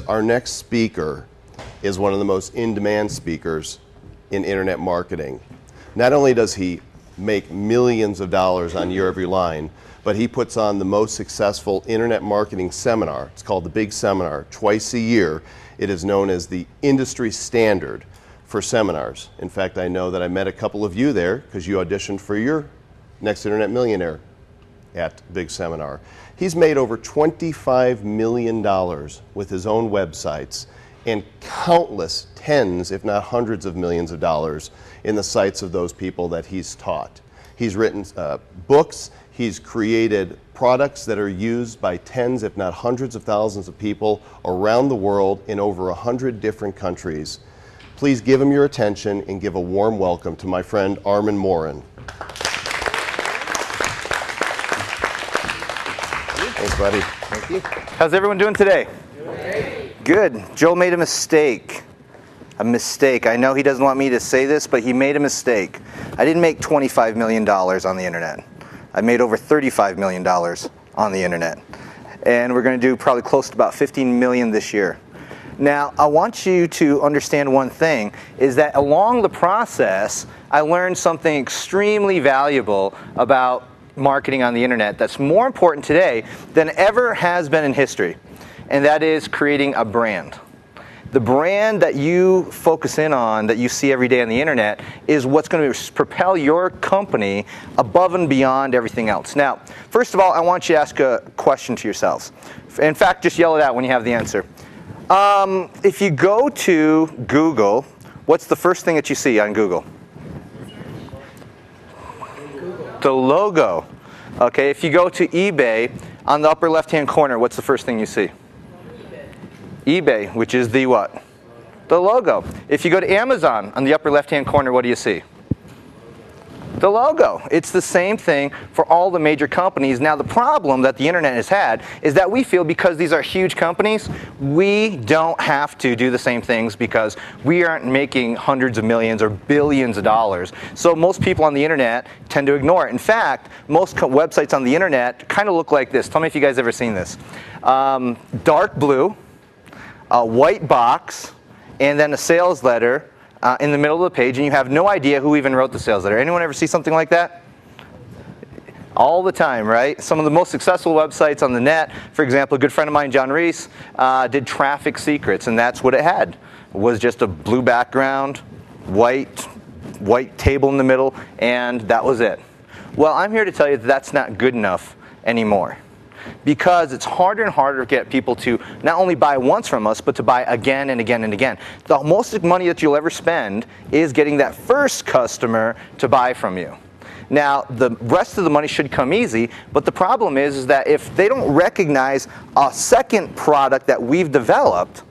Our next speaker is one of the most in-demand speakers in internet marketing. Not only does he make millions of dollars on Year Every Line, but he puts on the most successful internet marketing seminar. It's called the Big Seminar, twice a year. It is known as the industry standard for seminars. In fact, I know that I met a couple of you there because you auditioned for your Next Internet Millionaire at Big Seminar. He's made over $25 million with his own websites and countless tens, if not hundreds of millions of dollars in the sites of those people that he's taught. He's written books, he's created products that are used by tens, if not hundreds of thousands of people around the world in over 100 different countries. Please give him your attention and give a warm welcome to my friend Armand Morin. Thanks, buddy. Thank you. How's everyone doing today? Good. Joe made a mistake. A mistake. I know he doesn't want me to say this, but he made a mistake. I didn't make $25 million on the internet. I made over $35 million on the internet. And we're going to do probably close to about 15 million this year. Now, I want you to understand one thing, is that along the process, I learned something extremely valuable about marketing on the internet that's more important today than ever has been in history, and that is creating a brand. The brand that you focus in on, that you see every day on the internet, is what's going to propel your company above and beyond everything else. Now, first of all, I want you to ask a question to yourselves. In fact, just yell it out when you have the answer. If you go to Google, what's the first thing that you see on Google? The logo. Okay, if you go to eBay, on the upper left-hand corner, what's the first thing you see? eBay, which is the what? The logo. If you go to Amazon, on the upper left-hand corner, what do you see? The logo. It's the same thing for all the major companies. Now, the problem that the internet has had is that we feel because these are huge companies, we don't have to do the same things because we aren't making hundreds of millions or billions of dollars. So most people on the internet tend to ignore it. In fact, most websites on the internet kind of look like this. Tell me if you guys ever seen this. Dark blue, a white box, and then a sales letter in the middle of the page, and you have no idea who even wrote the sales letter. Anyone ever see something like that? All the time, right? Some of the most successful websites on the net, for example, a good friend of mine, John Reese, did Traffic Secrets, and that's what it had. It was just a blue background, white table in the middle, and that was it. Well, I'm here to tell you that that's not good enough anymore, because it's harder and harder to get people to not only buy once from us, but to buy again and again and again. The most money that you'll ever spend is getting that first customer to buy from you. Now, the rest of the money should come easy, but the problem is that if they don't recognize a second product that we've developed,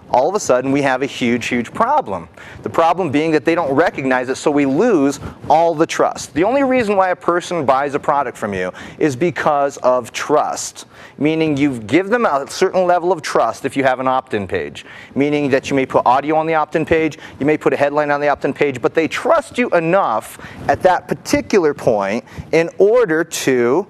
all of a sudden we have a huge, huge problem. The problem being that they don't recognize it, so we lose all the trust. The only reason why a person buys a product from you is because of trust, meaning you give them a certain level of trust if you have an opt-in page, meaning that you may put audio on the opt-in page, you may put a headline on the opt-in page, but they trust you enough at that particular point in order to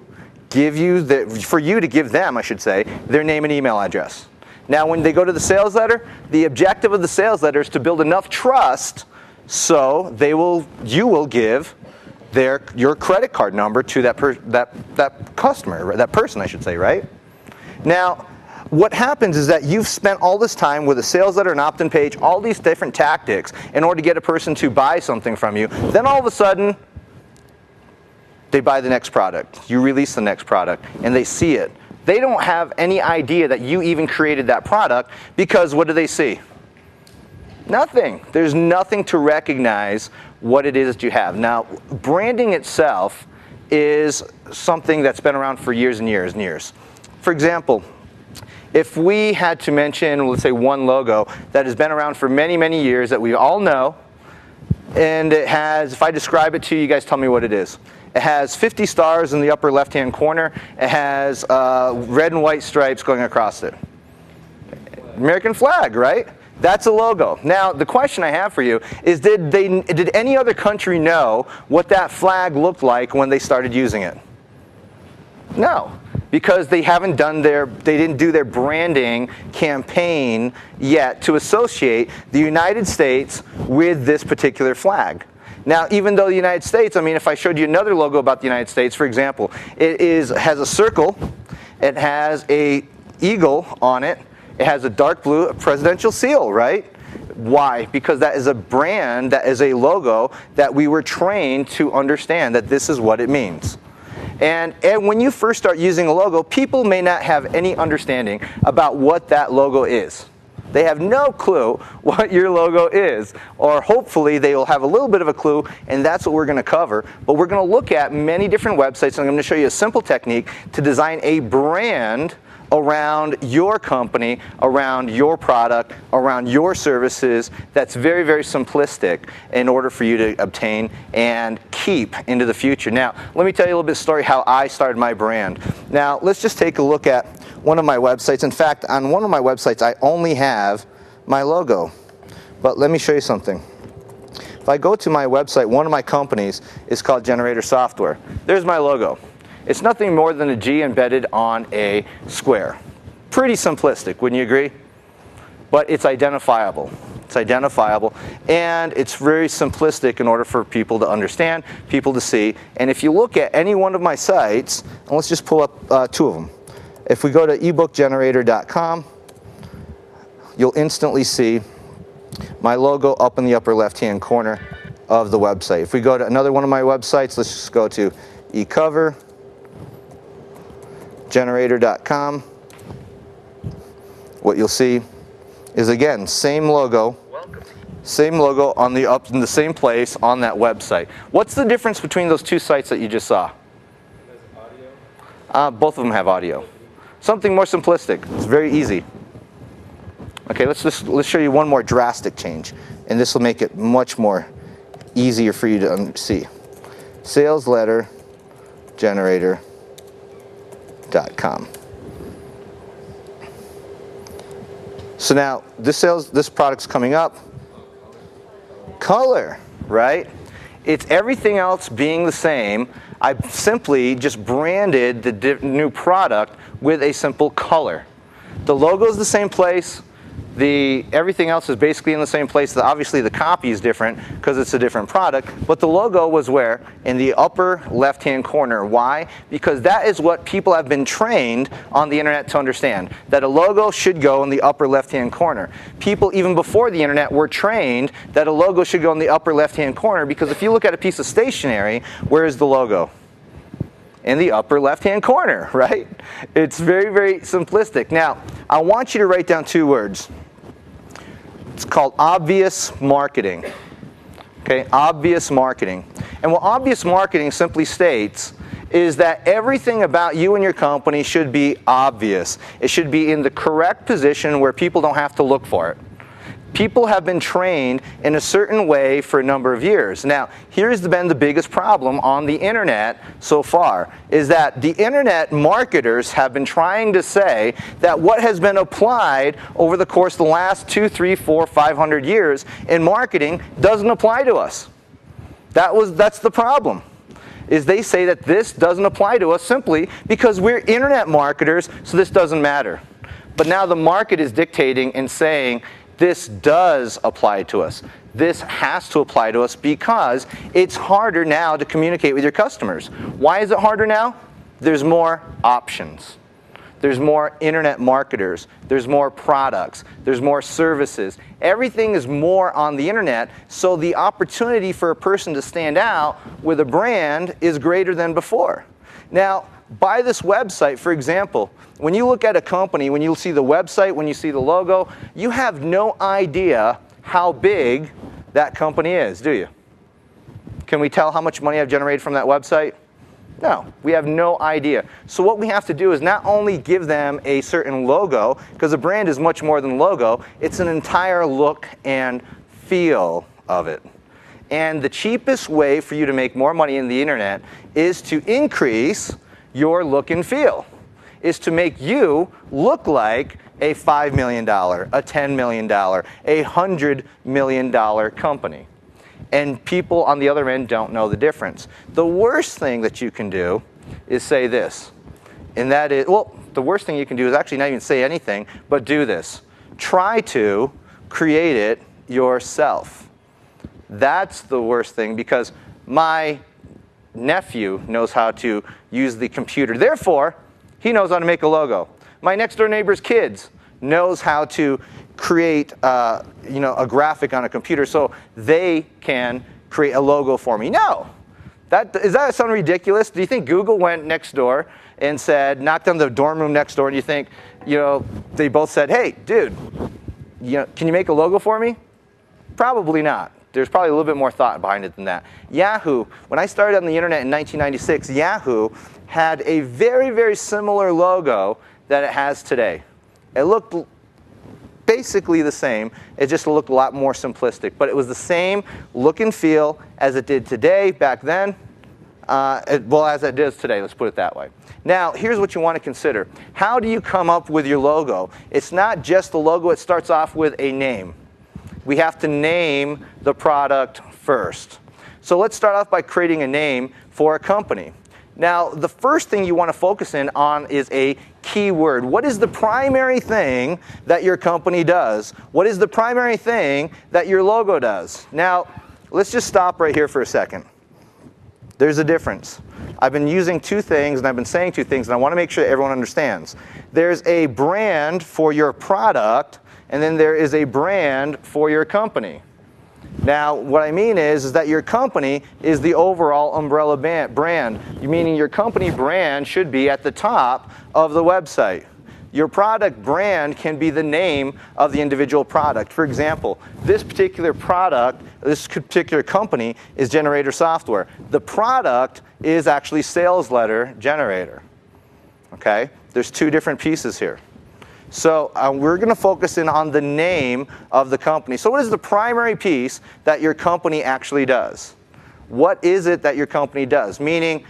give you, for you to give them, I should say, their name and email address. Now, when they go to the sales letter, the objective of the sales letter is to build enough trust so you will give your credit card number to that customer, that person, I should say, right? Now, what happens is that you've spent all this time with a sales letter, an opt-in page, all these different tactics in order to get a person to buy something from you. Then all of a sudden, they buy the next product. You release the next product, and they see it. They don't have any idea that you even created that product because what do they see? Nothing. There's nothing to recognize what it is that you have. Now, branding itself is something that's been around for years and years and years. For example, if we had to mention, let's say, one logo that has been around for many, many years that we all know, and it has, if I describe it to you, you guys tell me what it is. It has 50 stars in the upper left-hand corner. It has red and white stripes going across it. American flag, right? That's a logo. Now, the question I have for you is, did any other country know what that flag looked like when they started using it? No. because they didn't do their branding campaign yet to associate the United States with this particular flag. Now, even though the United States, I mean, if I showed you another logo about the United States, for example, has a circle, it has a eagle on it, it has a dark blue presidential seal, right? Why? Because that is a brand, that is a logo that we were trained to understand that this is what it means. And when you first start using a logo, people may not have any understanding about what that logo is. They have no clue what your logo is, or hopefully they will have a little bit of a clue, and that's what we're going to cover. But we're going to look at many different websites, and I'm going to show you a simple technique to design a brand around your company, around your product, around your services that's very, very simplistic in order for you to obtain and keep into the future. Now, let me tell you a little bit of story how I started my brand. Now, let's just take a look at one of my websites. In fact, on one of my websites, I only have my logo. But let me show you something. If I go to my website, one of my companies is called Generator Software. There's my logo. It's nothing more than a G embedded on a square. Pretty simplistic, wouldn't you agree? But it's identifiable. It's identifiable, and it's very simplistic in order for people to understand, people to see. And if you look at any one of my sites, and let's just pull up two of them. If we go to ebookgenerator.com, you'll instantly see my logo up in the upper left-hand corner of the website. If we go to another one of my websites, let's just go to ecovergenerator.com. What you'll see is, again, same logo on the up in the same place on that website. What's the difference between those two sites that you just saw? Both of them have audio. Something more simplistic. It's very easy. Okay, let's show you one more drastic change, and this will make it much more easier for you to see. saleslettergenerator.com. So now this product's coming up. Color, right? It's everything else being the same. I've simply just branded the new product with a simple color. The logo is the same place. Everything else is basically in the same place. Obviously the copy is different because it's a different product, but the logo was where? In the upper left-hand corner. Why? Because that is what people have been trained on the internet to understand, that a logo should go in the upper left-hand corner. People even before the internet were trained that a logo should go in the upper left-hand corner, because if you look at a piece of stationery, where is the logo? In the upper left-hand corner, right? It's very, very simplistic. Now, I want you to write down two words. It's called obvious marketing. Okay, obvious marketing. And what obvious marketing simply states is that everything about you and your company should be obvious. It should be in the correct position where people don't have to look for it. People have been trained in a certain way for a number of years. Now, here's been the biggest problem on the internet so far, is that the internet marketers have been trying to say that what has been applied over the course of the last 2, 3, 4, 500 years in marketing doesn't apply to us. That's the problem, is they say that this doesn't apply to us simply because we're internet marketers, so this doesn't matter. But now the market is dictating and saying, this does apply to us. This has to apply to us because it's harder now to communicate with your customers. Why is it harder now? There's more options. There's more internet marketers. There's more products. There's more services. Everything is more on the internet, so the opportunity for a person to stand out with a brand is greater than before. Now, by this website, for example, when you look at a company, when you see the website, when you see the logo, you have no idea how big that company is, do you? Can we tell how much money I've generated from that website? No, we have no idea. So what we have to do is not only give them a certain logo, because a brand is much more than logo, it's an entire look and feel of it. And the cheapest way for you to make more money in the internet is to increase your look and feel, is to make you look like a $5 million, a $10 million, a $100 million company. And people on the other end don't know the difference. The worst thing that you can do is say this, And that is, well, the worst thing you can do is actually not even say anything, but do this. Try to create it yourself. That's the worst thing, because my nephew knows how to use the computer. Therefore, he knows how to make a logo. My next door neighbor's kids knows how to create a graphic on a computer so they can create a logo for me. No. Does that sound ridiculous? Do you think Google went next door and said, knocked on the dorm room next door, and you think, they both said, hey, dude, can you make a logo for me? Probably not. There's probably a little bit more thought behind it than that. Yahoo, when I started on the internet in 1996, Yahoo had a very, very similar logo that it has today. It looked basically the same. It just looked a lot more simplistic. But it was the same look and feel as it did today, back then. As it is today, let's put it that way. Now, here's what you want to consider. How do you come up with your logo? It's not just the logo. It starts off with a name. We have to name the product first. So let's start off by creating a name for a company. Now, the first thing you want to focus in on is a keyword. What is the primary thing that your company does? What is the primary thing that your logo does? Now, let's just stop right here for a second. There's a difference. I've been using two things, and I've been saying two things, and I want to make sure everyone understands. There's a brand for your product, and then there is a brand for your company. Now, what I mean is that your company is the overall umbrella brand, meaning your company brand should be at the top of the website. Your product brand can be the name of the individual product. For example, this particular product, this particular company is Generator Software. The product is actually Sales Letter Generator. Okay? There's two different pieces here. So we're going to focus in on the name of the company. So what is the primary piece that your company actually does? What is it that your company does? Meaning,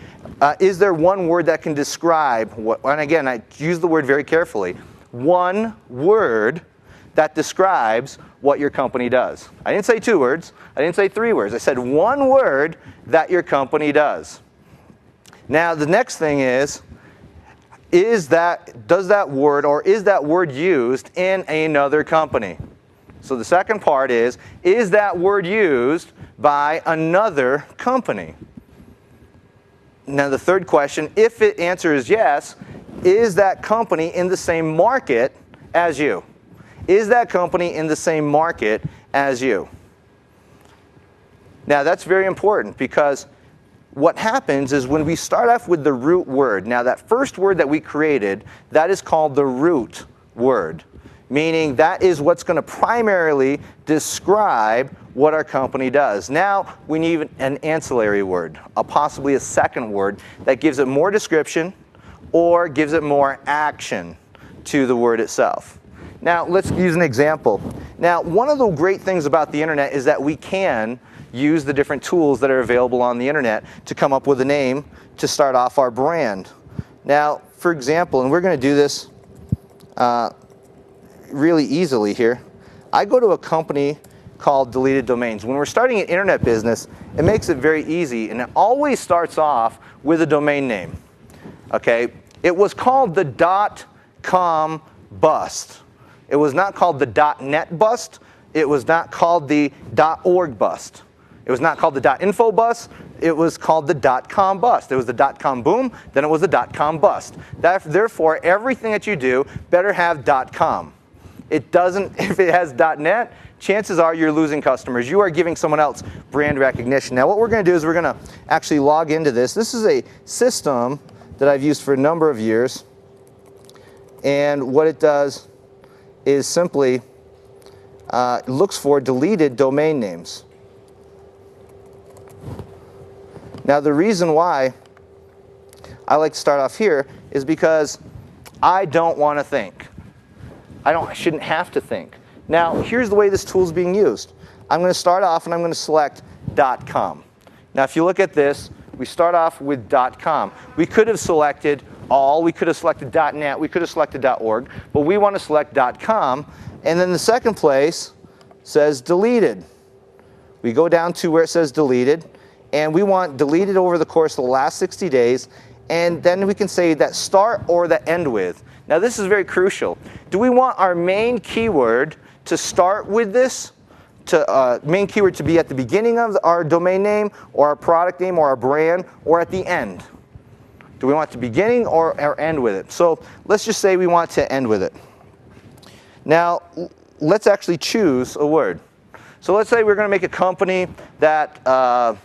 is there one word that can describe what, and again, I use the word very carefully, one word that describes what your company does. I didn't say 2 words. I didn't say 3 words. I said one word that your company does. Now, the next thing is that word used in another company? So the second part is that word used by another company? Now the third question, if the answer is yes, is that company in the same market as you? Is that company in the same market as you? Now that's very important, because what happens is when we start off with the root word, now that first word that we created, that is called the root word, meaning that is what's going to primarily describe what our company does. Now we need an ancillary word, possibly a second word that gives it more description or gives it more action to the word itself. Now let's use an example. Now one of the great things about the internet is that we can use the different tools that are available on the internet to come up with a name to start off our brand. Now, for example, and we're going to do this really easily here. I go to a company called Deleted Domains. When we're starting an internet business, it makes it very easy, and it always starts off with a domain name. Okay? It was called the .com bust. It was not called the .net bust. It was not called the .org bust. It was not called the .info bust. It was called the .com bust. It was the .com boom, then it was the .com bust. Therefore, everything that you do better have .com. It doesn't, if it has .net, chances are you're losing customers. You are giving someone else brand recognition. Now what we're going to do is we're going to actually log into this. This is a system that I've used for a number of years. And what it does is simply looks for deleted domain names. Now the reason why I like to start off here is because I don't want to think. I shouldn't have to think. Now here's the way this tool is being used. I'm going to start off and I'm going to select .com. Now if you look at this, we start off with .com. We could have selected all, we could have selected .net, we could have selected .org, but we want to select .com, and then the second place says deleted. We go down to where it says deleted, and we want deleted over the course of the last 60 days, and then we can say that start or that end with. Now this is very crucial. Do we want our main keyword to start with this? Main keyword to be at the beginning of our domain name, or our product name, or our brand, or at the end? Do we want the beginning or end with it? So let's just say we want to end with it. Now let's actually choose a word. So let's say we're going to make a company that, I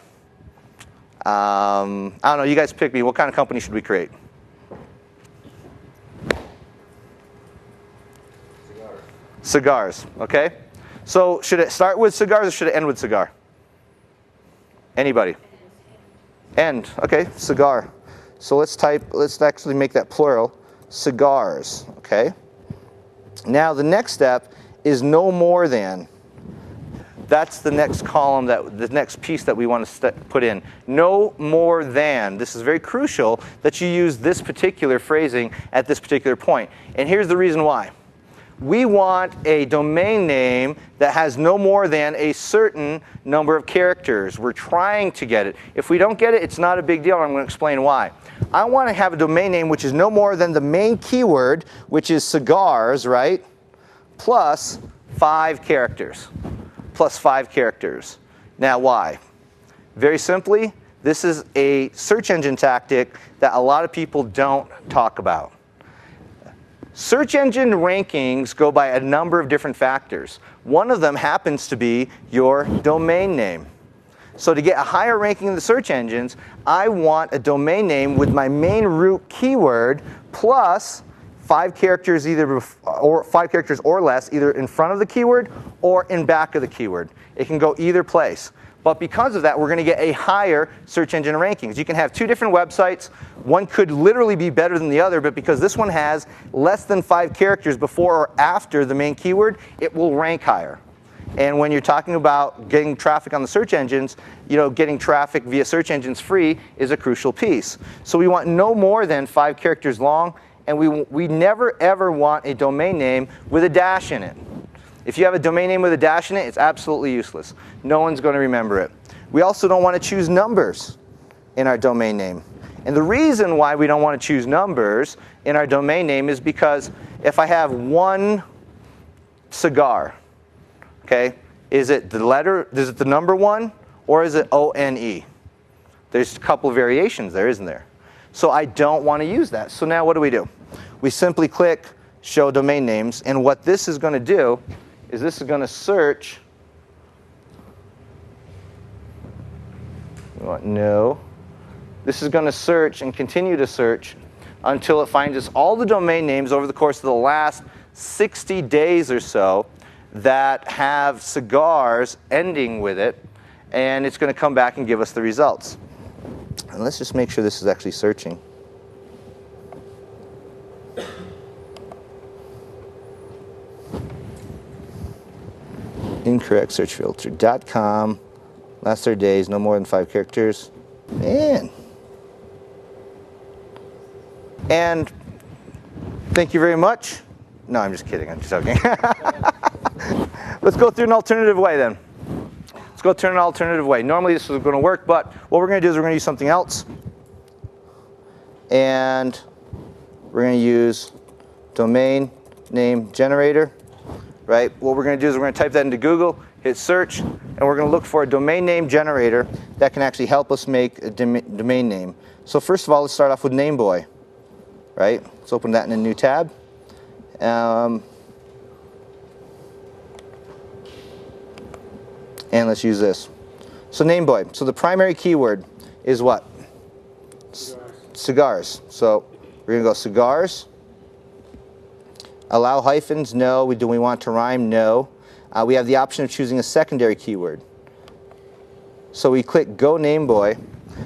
don't know, you guys pick me. What kind of company should we create? Cigars, okay? So should it start with cigars or should it end with cigar? Anybody? End, okay, cigar. So let's actually make that plural, cigars, okay? Now the next step is no more than. That's the next column, the next piece that we want to put in. No more than. This is very crucial that you use this particular phrasing at this particular point. And here's the reason why. We want a domain name that has no more than a certain number of characters. We're trying to get it. If we don't get it, it's not a big deal. I'm going to explain why. I want to have a domain name which is no more than the main keyword, which is cigars, right? Plus 5 characters. Plus 5 characters. Now why? Very simply, this is a search engine tactic that a lot of people don't talk about. Search engine rankings go by a number of different factors. One of them happens to be your domain name. So to get a higher ranking in the search engines, I want a domain name with my main root keyword plus 5 characters or 5 characters or less, either in front of the keyword or in back of the keyword. It can go either place. But because of that, we're going to get a higher search engine rankings. You can have 2 different websites. One could literally be better than the other, but because this one has less than 5 characters before or after the main keyword, it will rank higher. And when you're talking about getting traffic on the search engines, getting traffic via search engines free is a crucial piece. So we want no more than 5 characters long, and we never ever want a domain name with a dash in it. If you have a domain name with a dash in it, it's absolutely useless. No one's going to remember it. We also don't want to choose numbers in our domain name. And the reason why we don't want to choose numbers in our domain name is because if I have one cigar, okay, is it the number 1 or is it O-N-E? There's a couple of variations there, isn't there? So I don't want to use that. So now what do? We simply click Show Domain Names, and what this is going to do is this is going to search. No. This is going to search and continue to search until it finds us all the domain names over the course of the last 60 days or so that have cigars ending with it, and it's going to come back and give us the results. And let's just make sure this is actually searching. Incorrect search filter. .com, last 30 days, no more than 5 characters. Man. And thank you very much. No, I'm just kidding. I'm just joking. Let's go through an alternative way then. Let's go through an alternative way. Normally this is going to work, but what we're going to do is we're going to use something else. And we're going to use domain name generator. Right? What we're going to do is we're going to type that into Google, hit search, and we're going to look for a domain name generator that can actually help us make a domain name. So first of all, let's start off with Nameboy. Right? Let's open that in a new tab. And let's use this. So Nameboy. So the primary keyword is what? Cigars. So we're going to go cigars. Allow hyphens? No. Do we want to rhyme? No. We have the option of choosing a secondary keyword. So we click Go Nameboy.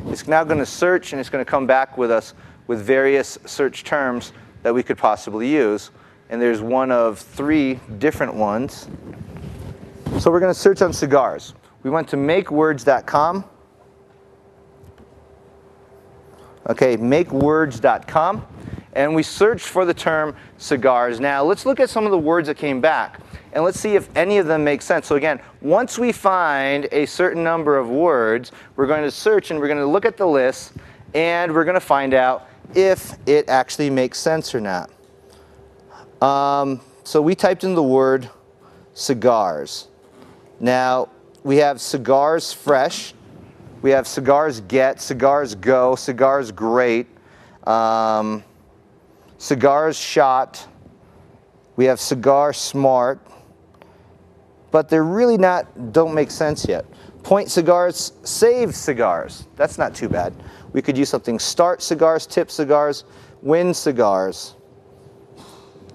It's now going to search, and it's going to come back with us with various search terms that we could possibly use. And there's one of 3 different ones. So we're going to search on cigars. We went to makewords.com. Okay, makewords.com. And we searched for the term cigars. Now, let's look at some of the words that came back, and let's see if any of them make sense. So again, once we find a certain number of words, we're going to search, and we're going to look at the list, and we're going to find out if it actually makes sense or not. So we typed in the word cigars. Now, we have cigars fresh, we have cigars get, cigars go, cigars great, cigars shot, we have cigar smart, but they're really don't make sense yet. Point cigars, save cigars. That's not too bad. We could use something start cigars, tip cigars, win cigars.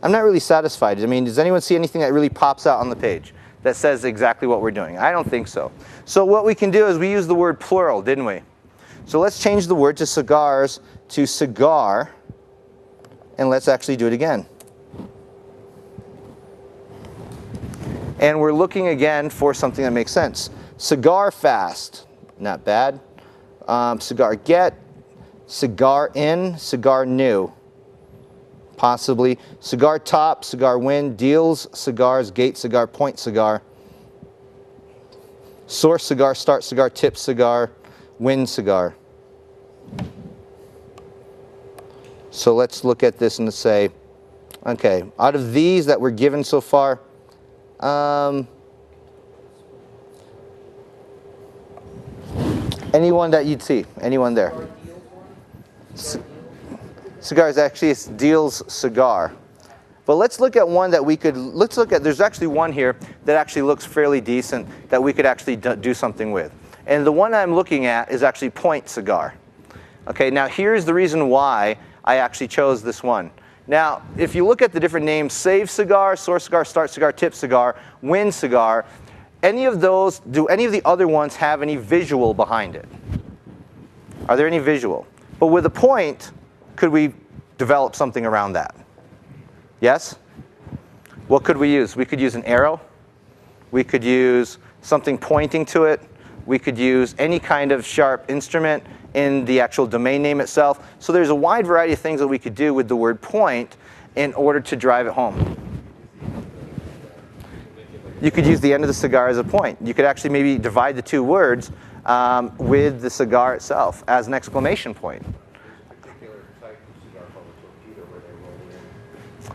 I'm not really satisfied. I mean, does anyone see anything that really pops out on the page that says exactly what we're doing? I don't think so. So what we can do is we use the word plural, didn't we? So let's change the word to cigars to cigar, and let's actually do it again. And we're looking again for something that makes sense. Cigar fast, not bad. Cigar get, cigar in, cigar new. Possibly. Cigar top, cigar win, deals, cigars, gate cigar, point cigar. Source cigar, start cigar, tip cigar, win cigar. So let's look at this and say, okay, out of these that we're given so far, anyone that you'd see? Anyone there? Cigar is actually Deal's cigar. But let's look at one that we could, there's actually one here that actually looks fairly decent that we could actually do something with. And the one I'm looking at is actually Point cigar. Okay, now here's the reason why I actually chose this one. Now, if you look at the different names, Save cigar, Source cigar, Start cigar, Tip cigar, Win cigar, any of those, do any of the other ones have any visual behind it? Are there any visual? But with a point, could we develop something around that? Yes? What could we use? We could use an arrow. We could use something pointing to it. We could use any kind of sharp instrument in the actual domain name itself. So there's a wide variety of things that we could do with the word point in order to drive it home. You could use the end of the cigar as a point. You could actually maybe divide the two words with the cigar itself as an exclamation point.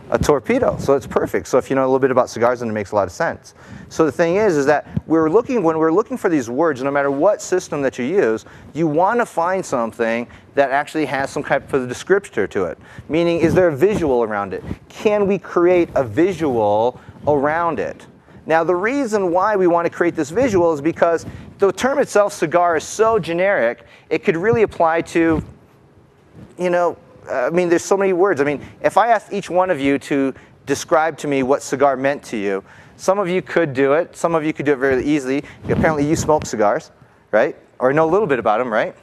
A torpedo, so it's perfect. So if you know a little bit about cigars, then it makes a lot of sense. So the thing is that when we're looking for these words, no matter what system that you use, you want to find something that actually has some type of descriptor to it. Meaning, is there a visual around it? Can we create a visual around it? Now, the reason why we want to create this visual is because the term itself, cigar, is so generic, it could really apply to, I mean, there's so many words. I mean, if I asked each one of you to describe to me what cigar meant to you, some of you could do it. Some of you could do it very easily. Apparently, you smoke cigars, right? Or know a little bit about them, right?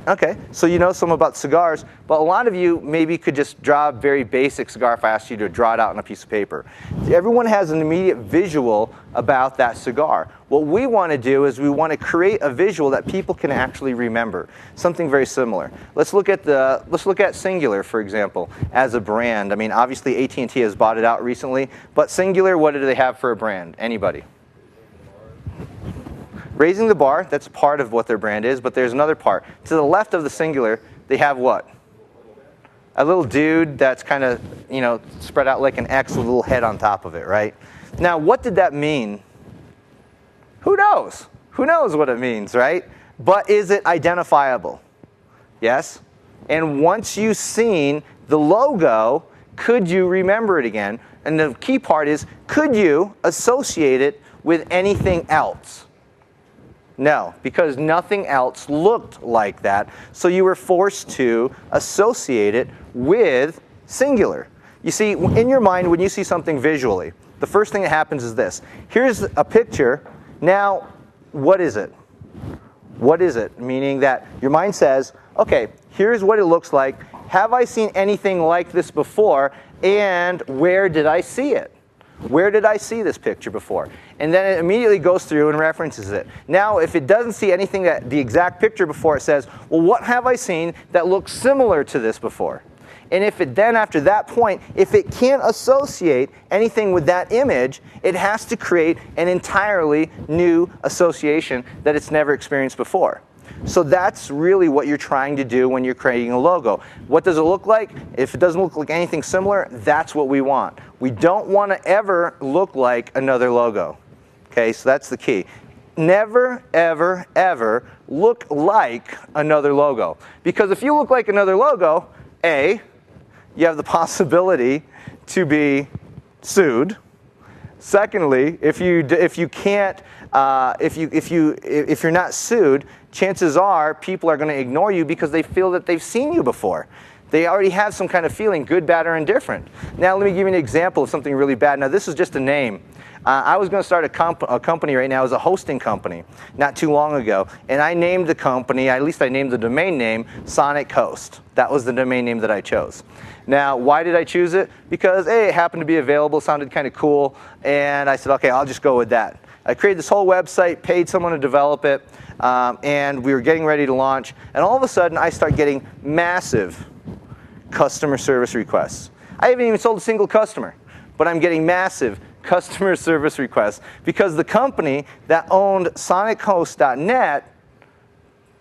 Okay, so you know some about cigars, but a lot of you maybe could just draw a very basic cigar if I asked you to draw it out on a piece of paper. Everyone has an immediate visual about that cigar. What we want to do is we want to create a visual that people can actually remember, something very similar. Let's look at Singular, for example, as a brand. I mean, obviously AT&T has bought it out recently, but Singular, what do they have for a brand? Anybody? Raising the bar, that's part of what their brand is, but there's another part. To the left of the Singular, they have what? A little dude that's kind of, spread out like an X with a little head on top of it, right? Now, what did that mean? Who knows? Who knows what it means, right? But is it identifiable? Yes? And once you've seen the logo, could you remember it again? And the key part is, could you associate it with anything else? No, because nothing else looked like that, so you were forced to associate it with Singular. You see, in your mind, when you see something visually, the first thing that happens is this. Here's a picture. Now, what is it? What is it? Meaning that your mind says, okay, here's what it looks like. Have I seen anything like this before? And where did I see it? Where did I see this picture before? And then it immediately goes through and references it. Now, if it doesn't see anything the exact picture before, it says, well, what have I seen that looks similar to this before? And if it then, after that point, if it can't associate anything with that image, it has to create an entirely new association that it's never experienced before. So that's really what you're trying to do when you're creating a logo. What does it look like? If it doesn't look like anything similar, that's what we want. We don't want to ever look like another logo. Okay, so that's the key. Never, ever, ever look like another logo. Because if you look like another logo, A, you have the possibility to be sued. Secondly, if you're not sued, chances are people are going to ignore you because they feel that they've seen you before. They already have some kind of feeling, good, bad, or indifferent. Now let me give you an example of something really bad. Now this is just a name. I was going to start a company right now as a hosting company not too long ago, and I named the company, at least I named the domain name, Sonic Host. That was the domain name that I chose. Now, why did I choose it? Because A, it happened to be available, sounded kind of cool, and I said, okay, I'll just go with that. I created this whole website, paid someone to develop it, and we were getting ready to launch, and all of a sudden I start getting massive customer service requests. I haven't even sold a single customer, but I'm getting massive customer service requests because the company that owned SonicHost.net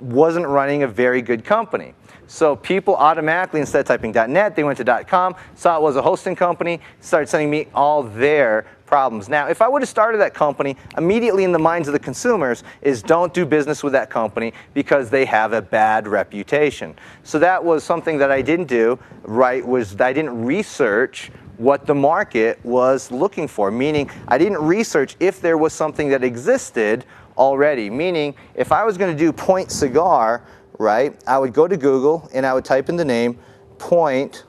wasn't running a very good company. So people automatically, instead of typing .net, they went to .com, saw it was a hosting company, started sending me all their problems. Now, if I would have started that company, immediately in the minds of the consumers is don't do business with that company because they have a bad reputation. So that was something that I didn't do, right, was I didn't research what the market was looking for, meaning I didn't research if there was something that existed already, meaning if I was going to do Point Cigar, right, I would go to Google and I would type in the name Point,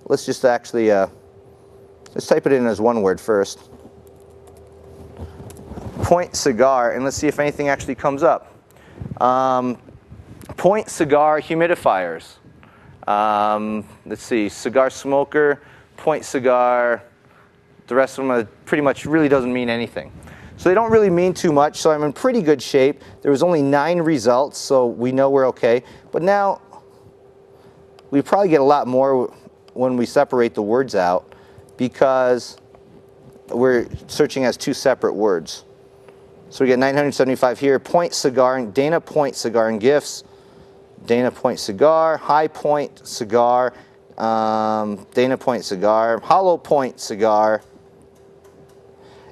let's just actually, let's type it in as one word first, Point Cigar, and let's see if anything actually comes up. Point Cigar humidifiers. Let's see, cigar smoker, Point Cigar, the rest of them are pretty much really doesn't mean anything. So they don't really mean too much, so I'm in pretty good shape. There was only 9 results, so we know we're okay. But now, we probably get a lot more when we separate the words out because we're searching as 2 separate words. So we get 975 here, Point Cigar, Dana Point Cigar and Gifts, Dana Point Cigar, High Point Cigar, Dana Point Cigar, Hollow Point Cigar,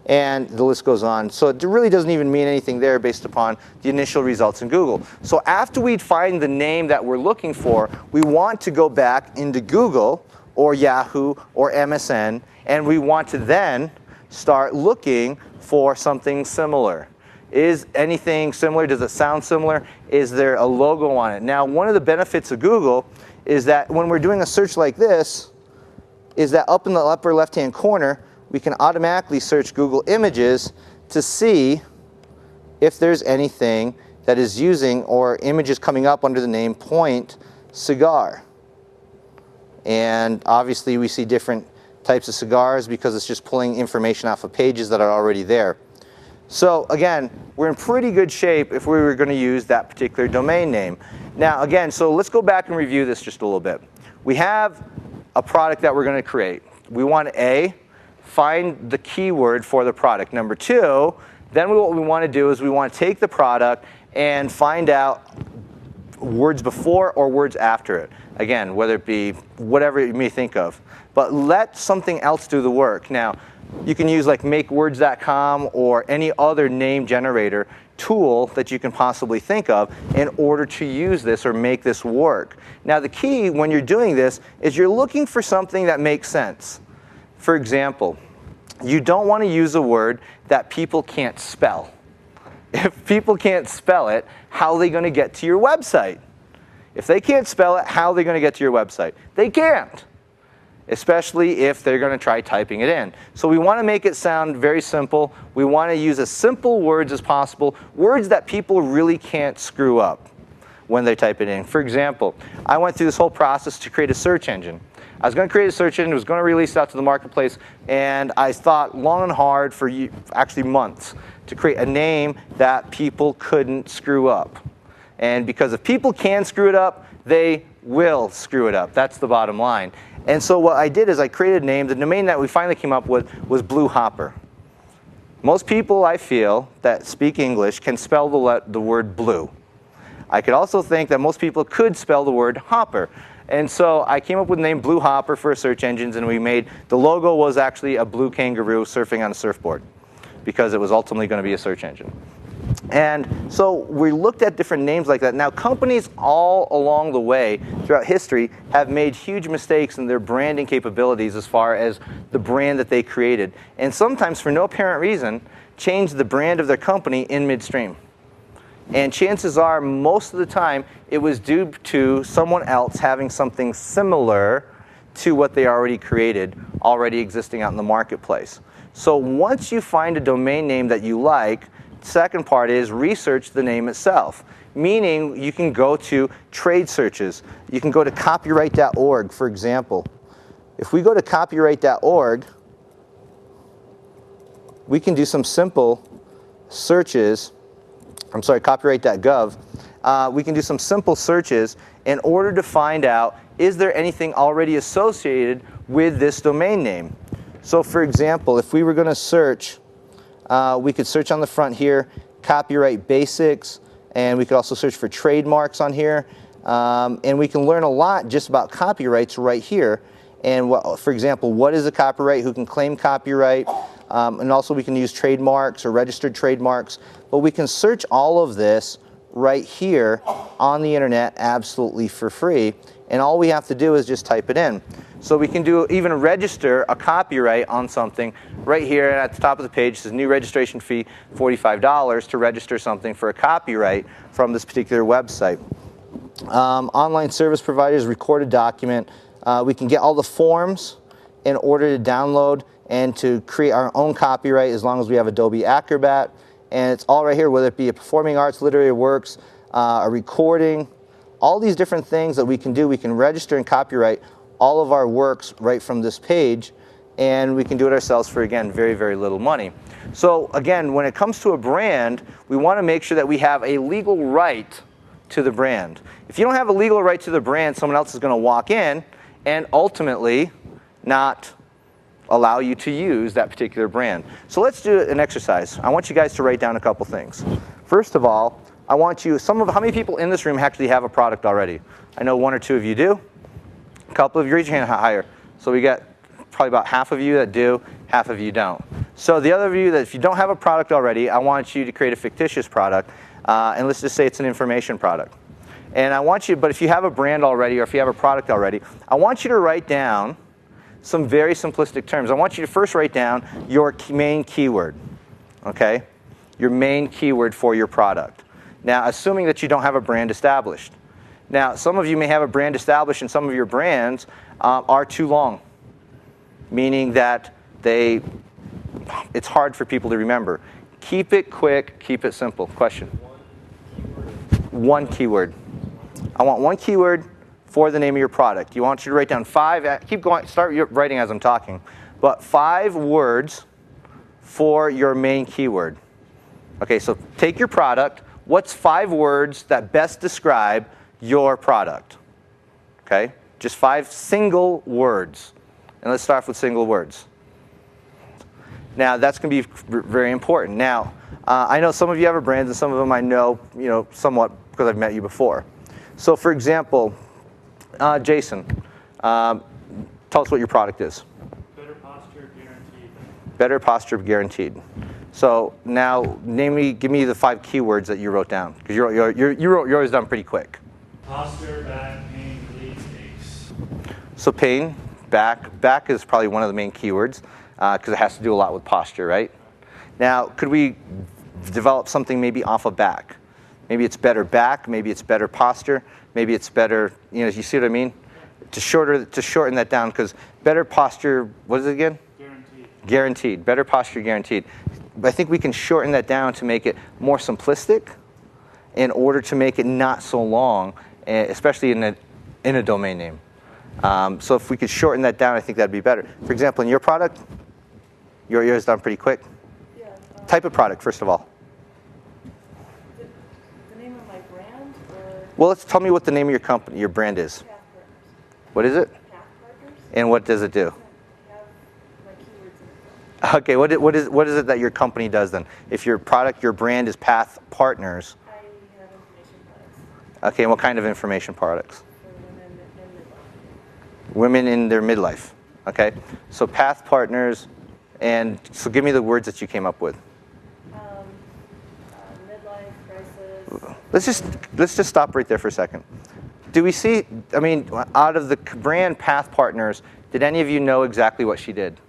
and the list goes on. So it really doesn't even mean anything there based upon the initial results in Google. So after we find the name that we're looking for, we want to go back into Google or Yahoo or MSN, and we want to then start looking for something similar. Is anything similar? Does it sound similar? Is there a logo on it? Now, one of the benefits of Google is that when we're doing a search like this, is that up in the upper left-hand corner, we can automatically search Google Images to see if there's anything that is using or images coming up under the name Point Cigar. And obviously we see different types of cigars because it's just pulling information off of pages that are already there. So again, we're in pretty good shape if we were going to use that particular domain name. Now again, so let's go back and review this just a little bit. We have a product that we're going to create. We want A, find the keyword for the product. Number 2, then what we want to do is we want to take the product and find out words before or words after it. Again, whether it be whatever you may think of. But let something else do the work. Now, you can use like makewords.com or any other name generator tool that you can possibly think of in order to use this or make this work. Now, the key when you're doing this is you're looking for something that makes sense. For example, you don't want to use a word that people can't spell. If people can't spell it, how are they going to get to your website? If they can't spell it, how are they going to get to your website? They can't, especially if they're going to try typing it in. So we want to make it sound very simple. We want to use as simple words as possible, words that people really can't screw up when they type it in. For example, I went through this whole process to create a search engine. I was going to create a search engine, was going to release it out to the marketplace, and I thought long and hard for actually months to create a name that people couldn't screw up. And because if people can screw it up, they will screw it up. That's the bottom line. And so what I did is I created a name. The domain that we finally came up with was Blue Hopper. Most people, I feel, that speak English can spell the word blue. I could also think that most people could spell the word hopper. And so I came up with the name Blue Hopper for search engines, and we made, the logo was actually a blue kangaroo surfing on a surfboard, because it was ultimately going to be a search engine. And so we looked at different names like that. Now, companies all along the way throughout history have made huge mistakes in their branding capabilities as far as the brand that they created. And sometimes, for no apparent reason, changed the brand of their company in midstream. And chances are, most of the time, it was due to someone else having something similar to what they already created, already existing out in the marketplace. So once you find a domain name that you like, second part is research the name itself, meaning you can go to trade searches. You can go to copyright.org, for example. If we go to copyright.org, we can do some simple searches. I'm sorry, copyright.gov. We can do some simple searches in order to find out, is there anything already associated with this domain name? So for example, if we were going to search, we could search on the front here, copyright basics, and we could also search for trademarks on here. And we can learn a lot just about copyrights right here. And what, for example, what is a copyright, who can claim copyright, and also we can use trademarks or registered trademarks. But we can search all of this right here on the internet absolutely for free. And all we have to do is just type it in. So we can do even register a copyright on something right here at the top of the page. It says new registration fee $45 to register something for a copyright from this particular website. Online service providers, record a document. We can get all the forms in order to download and to create our own copyright as long as we have Adobe Acrobat. And it's all right here, whether it be a performing arts, literary works, a recording, all these different things that we can do. We can register and copyright all of our works right from this page, and we can do it ourselves for, again, very, very little money. So again, when it comes to a brand, we want to make sure that we have a legal right to the brand. If you don't have a legal right to the brand, someone else is going to walk in and ultimately not allow you to use that particular brand. So let's do an exercise. I want you guys to write down a couple things. First of all, I want you, how many people in this room actually have a product already? I know one or two of you do. A couple of you, raise your hand higher. So we got probably about half of you that do, half of you don't. So the other of you that if you don't have a product already, I want you to create a fictitious product. And let's just say it's an information product. And I want you, but if you have a brand already or if you have a product already, I want you to write down some very simplistic terms. I want you to first write down your main keyword, okay? Your main keyword for your product. Now, assuming that you don't have a brand established. Now, some of you may have a brand established and some of your brands are too long, meaning that it's hard for people to remember. Keep it quick, keep it simple. Question? One keyword. I want one keyword for the name of your product. You want you to write down 5, keep going, start writing as I'm talking, but 5 words for your main keyword. Okay, so take your product, what's 5 words that best describe your product? Okay, just 5 single words. And let's start off with single words. Now, that's going to be very important. Now, I know some of you have a brand, and some of them I know, somewhat because I've met you before. So, for example, Jason, tell us what your product is. Better posture guaranteed. Better posture guaranteed. So now, give me the 5 keywords that you wrote down, because you wrote yours down pretty quick. Posture, back, pain, bleeds, aches. So pain, back is probably one of the main keywords, because it has to do a lot with posture, right? Now, could we develop something maybe off of back? Maybe it's better back, maybe it's better posture, maybe it's better, you see what I mean? To shorten that down, because better posture, what is it again? Guaranteed. Guaranteed, better posture guaranteed. But I think we can shorten that down to make it more simplistic in order to make it not so long, especially in a domain name. So if we could shorten that down, I think that'd be better. For example, in your product, yours done pretty quick. Yeah. Type of product, first of all. The name of my brand, or Well, tell me what the name of your company, your brand is. Path Partners? What is it? Path Partners? And what does it do? I have my keywords in it. Okay, what is it that your company does then? If your brand is Path Partners. I have information products. Okay, and what kind of information products? For women in midlife. Women in their midlife. Okay, so path partners, and so give me the words that you came up with. Midlife crisis. Let's just stop right there for a second. Do we see, I mean, out of the brand path partners, did any of you know exactly what she did?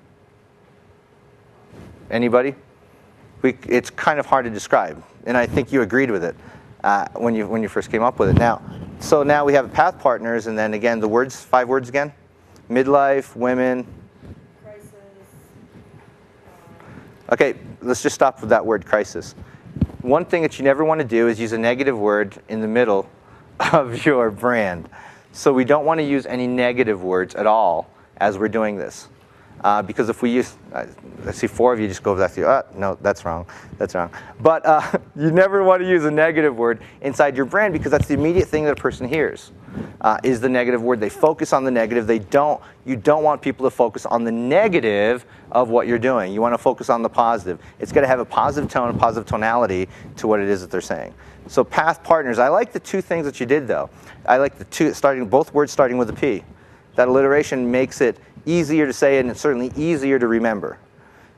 Anybody? It's kind of hard to describe, and I think you agreed with it when you first came up with it. So now we have path partners, and then again the words, 5 words again: midlife, women. Crisis. Okay, let's just stop with that word, crisis. One thing that you never want to do is use a negative word in the middle of your brand. So we don't want to use any negative words at all as we're doing this. Because if we use, I see 4 of you just go back to, no, that's wrong, that's wrong. But you never want to use a negative word inside your brand, because that's the immediate thing that a person hears, is the negative word. They focus on the negative. You don't want people to focus on the negative of what you're doing. You want to focus on the positive. It's got to have a positive tone, a positive tonality to what it is that they're saying. So path partners, I like the 2 things that you did though. I like the both words starting with a P. That alliteration makes it easier to say, and it's certainly easier to remember.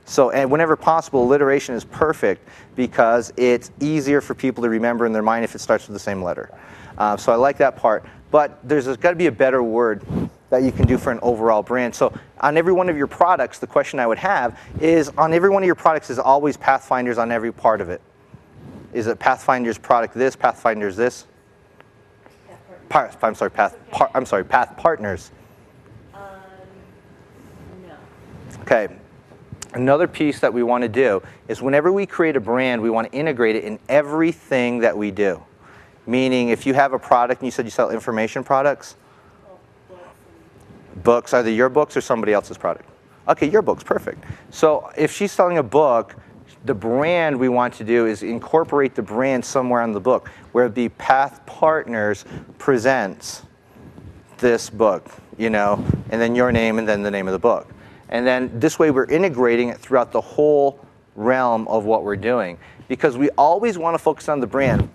So, and whenever possible, alliteration is perfect because it's easier for people to remember in their mind if it starts with the same letter. So I like that part. But there's got to be a better word that you can do for an overall brand. So on every one of your products, the question I would have is, on every one of your products is always Pathfinders on every part of it? Is it Pathfinder's product this, Pathfinder's this? Path partners. No. Okay. Another piece that we want to do is whenever we create a brand, we want to integrate it in everything that we do. Meaning, if you have a product, and you said you sell information products? Books, are they your books or somebody else's product? Okay, your books, perfect. So if she's selling a book, the brand we want to do is incorporate the brand somewhere on the book, where the Path Partners presents this book, and then your name and then the name of the book. And then this way we're integrating it throughout the whole realm of what we're doing, because we always want to focus on the brand.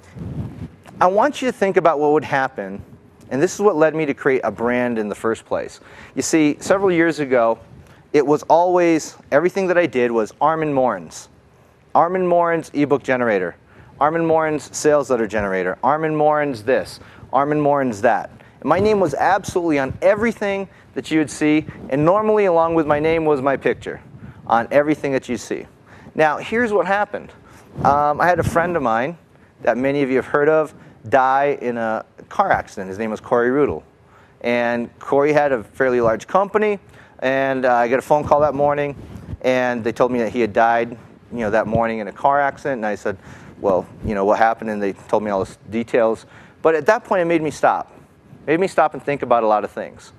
I want you to think about what would happen, and this is what led me to create a brand in the first place. You see, several years ago, it was always, everything that I did was Armand Morin's. Armand Morin's ebook generator. Armand Morin's sales letter generator. Armand Morin's this. Armand Morin's that. And my name was absolutely on everything that you would see, and normally along with my name was my picture on everything that you see. Now, here's what happened. I had a friend of mine that many of you have heard of die in a car accident. His name was Corey Rudel. And Corey had a fairly large company, and I got a phone call that morning, and they told me that he had died that morning in a car accident. And I said, well, what happened? And they told me all the details. But at that point, it made me stop. It made me stop and think about a lot of things.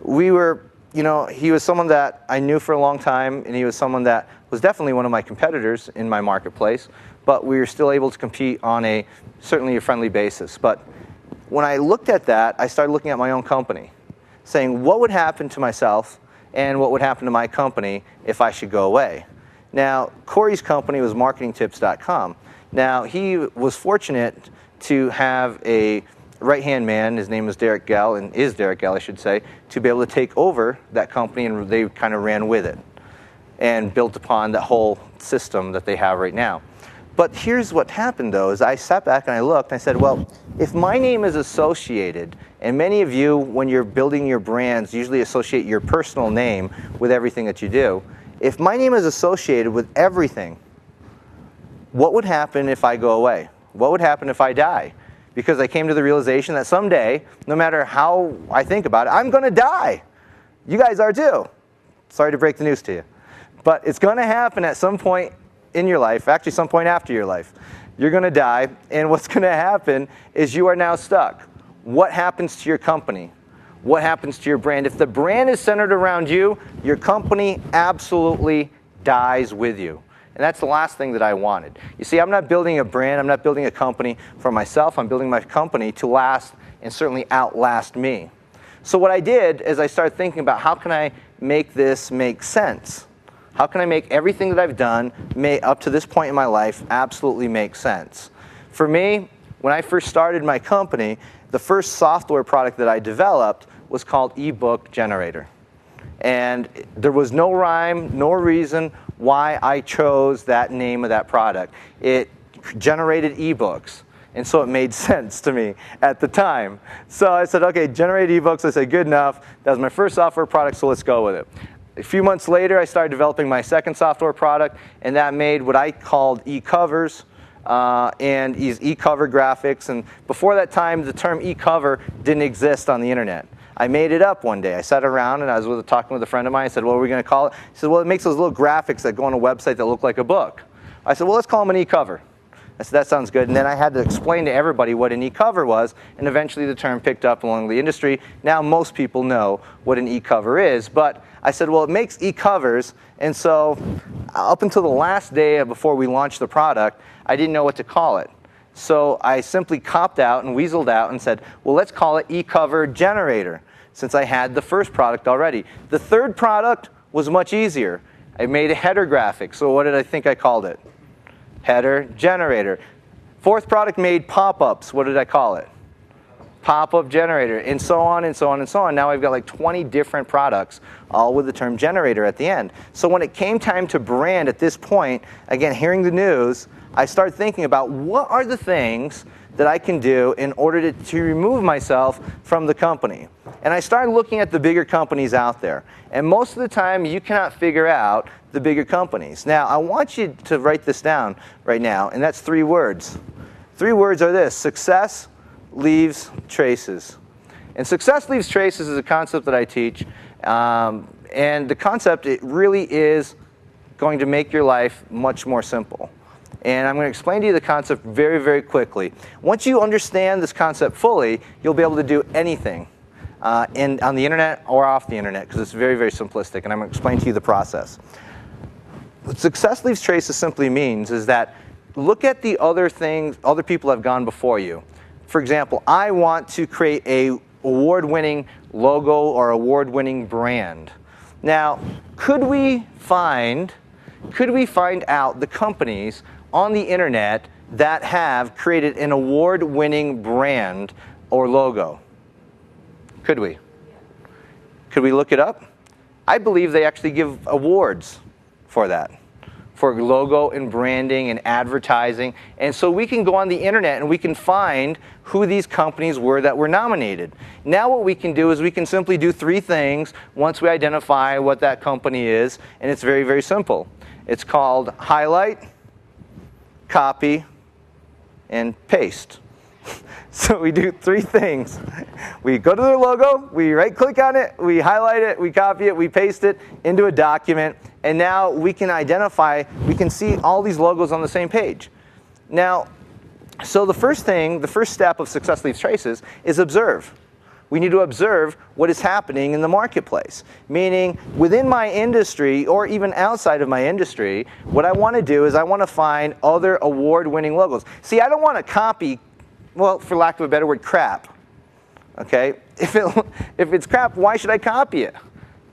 He was someone that I knew for a long time, and he was someone that was definitely one of my competitors in my marketplace, but we were still able to compete on certainly a friendly basis. But when I looked at that, I started looking at my own company, saying what would happen to myself and what would happen to my company if I should go away. Now, Corey's company was marketingtips.com. Now, he was fortunate to have a right-hand man, his name was Derek Gell, and is Derek Gell, I should say, to be able to take over that company, and they kind of ran with it and built upon that whole system that they have right now. But here's what happened, though, is I sat back and I looked and I said, well, if my name is associated, and many of you, when you're building your brands, usually associate your personal name with everything that you do. If my name is associated with everything, what would happen if I go away? What would happen if I die? Because I came to the realization that someday, no matter how I think about it, I'm going to die. You guys are too. Sorry to break the news to you. But it's going to happen at some point in your life, actually some point after your life. You're going to die, and what's going to happen is you are now stuck. What happens to your company? What happens to your brand? If the brand is centered around you, your company absolutely dies with you. And that's the last thing that I wanted. You see, I'm not building a brand, I'm not building a company for myself, I'm building my company to last and certainly outlast me. So what I did is I started thinking about how can I make this make sense? How can I make everything that I've done up to this point in my life absolutely make sense? For me, when I first started my company, the first software product that I developed was called eBook Generator. And there was no rhyme, no reason why I chose that name of that product. It generated ebooks. And so it made sense to me at the time. So I said, okay, generate ebooks. I said, good enough. That was my first software product, so let's go with it. A few months later, I started developing my second software product, and that made what I called e-covers and these e-cover graphics. And before that time, the term e-cover didn't exist on the internet. I made it up one day. I sat around and I was talking with a friend of mine. I said, what are we going to call it? He said, well, it makes those little graphics that go on a website that look like a book. I said, well, let's call them an e-cover. I said, that sounds good. And then I had to explain to everybody what an e-cover was, and eventually the term picked up along the industry. Now most people know what an e-cover is. But I said, well, it makes e-covers. And so up until the last day before we launched the product, I didn't know what to call it. So I simply copped out and weaseled out and said, well, let's call it eCover Generator, since I had the first product already. The third product was much easier. I made a header graphic. So what did I think I called it? Header Generator. Fourth product made pop-ups. What did I call it? Pop-up Generator, and so on and so on and so on. Now I've got like 20 different products, all with the term generator at the end. So when it came time to brand at this point, again, hearing the news, I started thinking about what are the things that I can do in order to remove myself from the company. And I started looking at the bigger companies out there. And most of the time, you cannot figure out the bigger companies. Now, I want you to write this down right now, and that's 3 words. 3 words are this: success leaves traces. And success leaves traces is a concept that I teach. And the concept, it really is going to make your life much more simple. And I'm going to explain to you the concept very, very quickly. Once you understand this concept fully, you'll be able to do anything on the internet or off the internet, because it's very, very simplistic. And I'm going to explain to you the process. What success leaves traces simply means is that look at the other things, other people have gone before you. For example, I want to create a award-winning logo or award-winning brand. Now, could we find out the companies on the internet that have created an award-winning brand or logo? Could we? Could we look it up? I believe they actually give awards for that, for logo and branding and advertising. And so we can go on the internet and we can find who these companies were that were nominated. Now what we can do is we can simply do 3 things once we identify what that company is, and it's very, very simple. It's called highlight, copy, and paste. So we do 3 things. We go to their logo, we right-click on it, we highlight it, we copy it, we paste it into a document, and now we can identify, we can see all these logos on the same page. Now, so the first step of success leaves traces is observe. We need to observe what is happening in the marketplace. Meaning, within my industry, or even outside of my industry, what I want to do is I want to find other award-winning logos. See, I don't want to copy, well, for lack of a better word, crap. Okay? If it's crap, why should I copy it?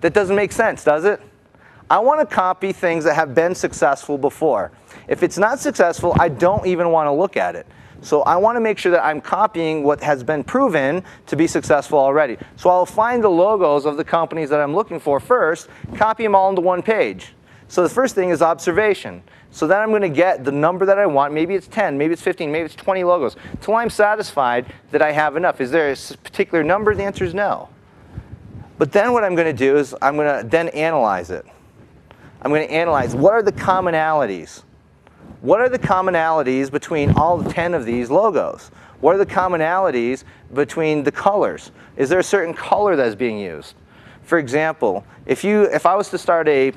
That doesn't make sense, does it? I want to copy things that have been successful before. If it's not successful, I don't even want to look at it. So I want to make sure that I'm copying what has been proven to be successful already. So I'll find the logos of the companies that I'm looking for first, copy them all into one page. So the first thing is observation. So then I'm going to get the number that I want. Maybe it's 10, maybe it's 15, maybe it's 20 logos, until I'm satisfied that I have enough. Is there a particular number? The answer is no. But then what I'm going to do is I'm going to then analyze it. I'm going to analyze what are the commonalities. What are the commonalities between all 10 of these logos? What are the commonalities between the colors? Is there a certain color that is being used? For example, if I was to start an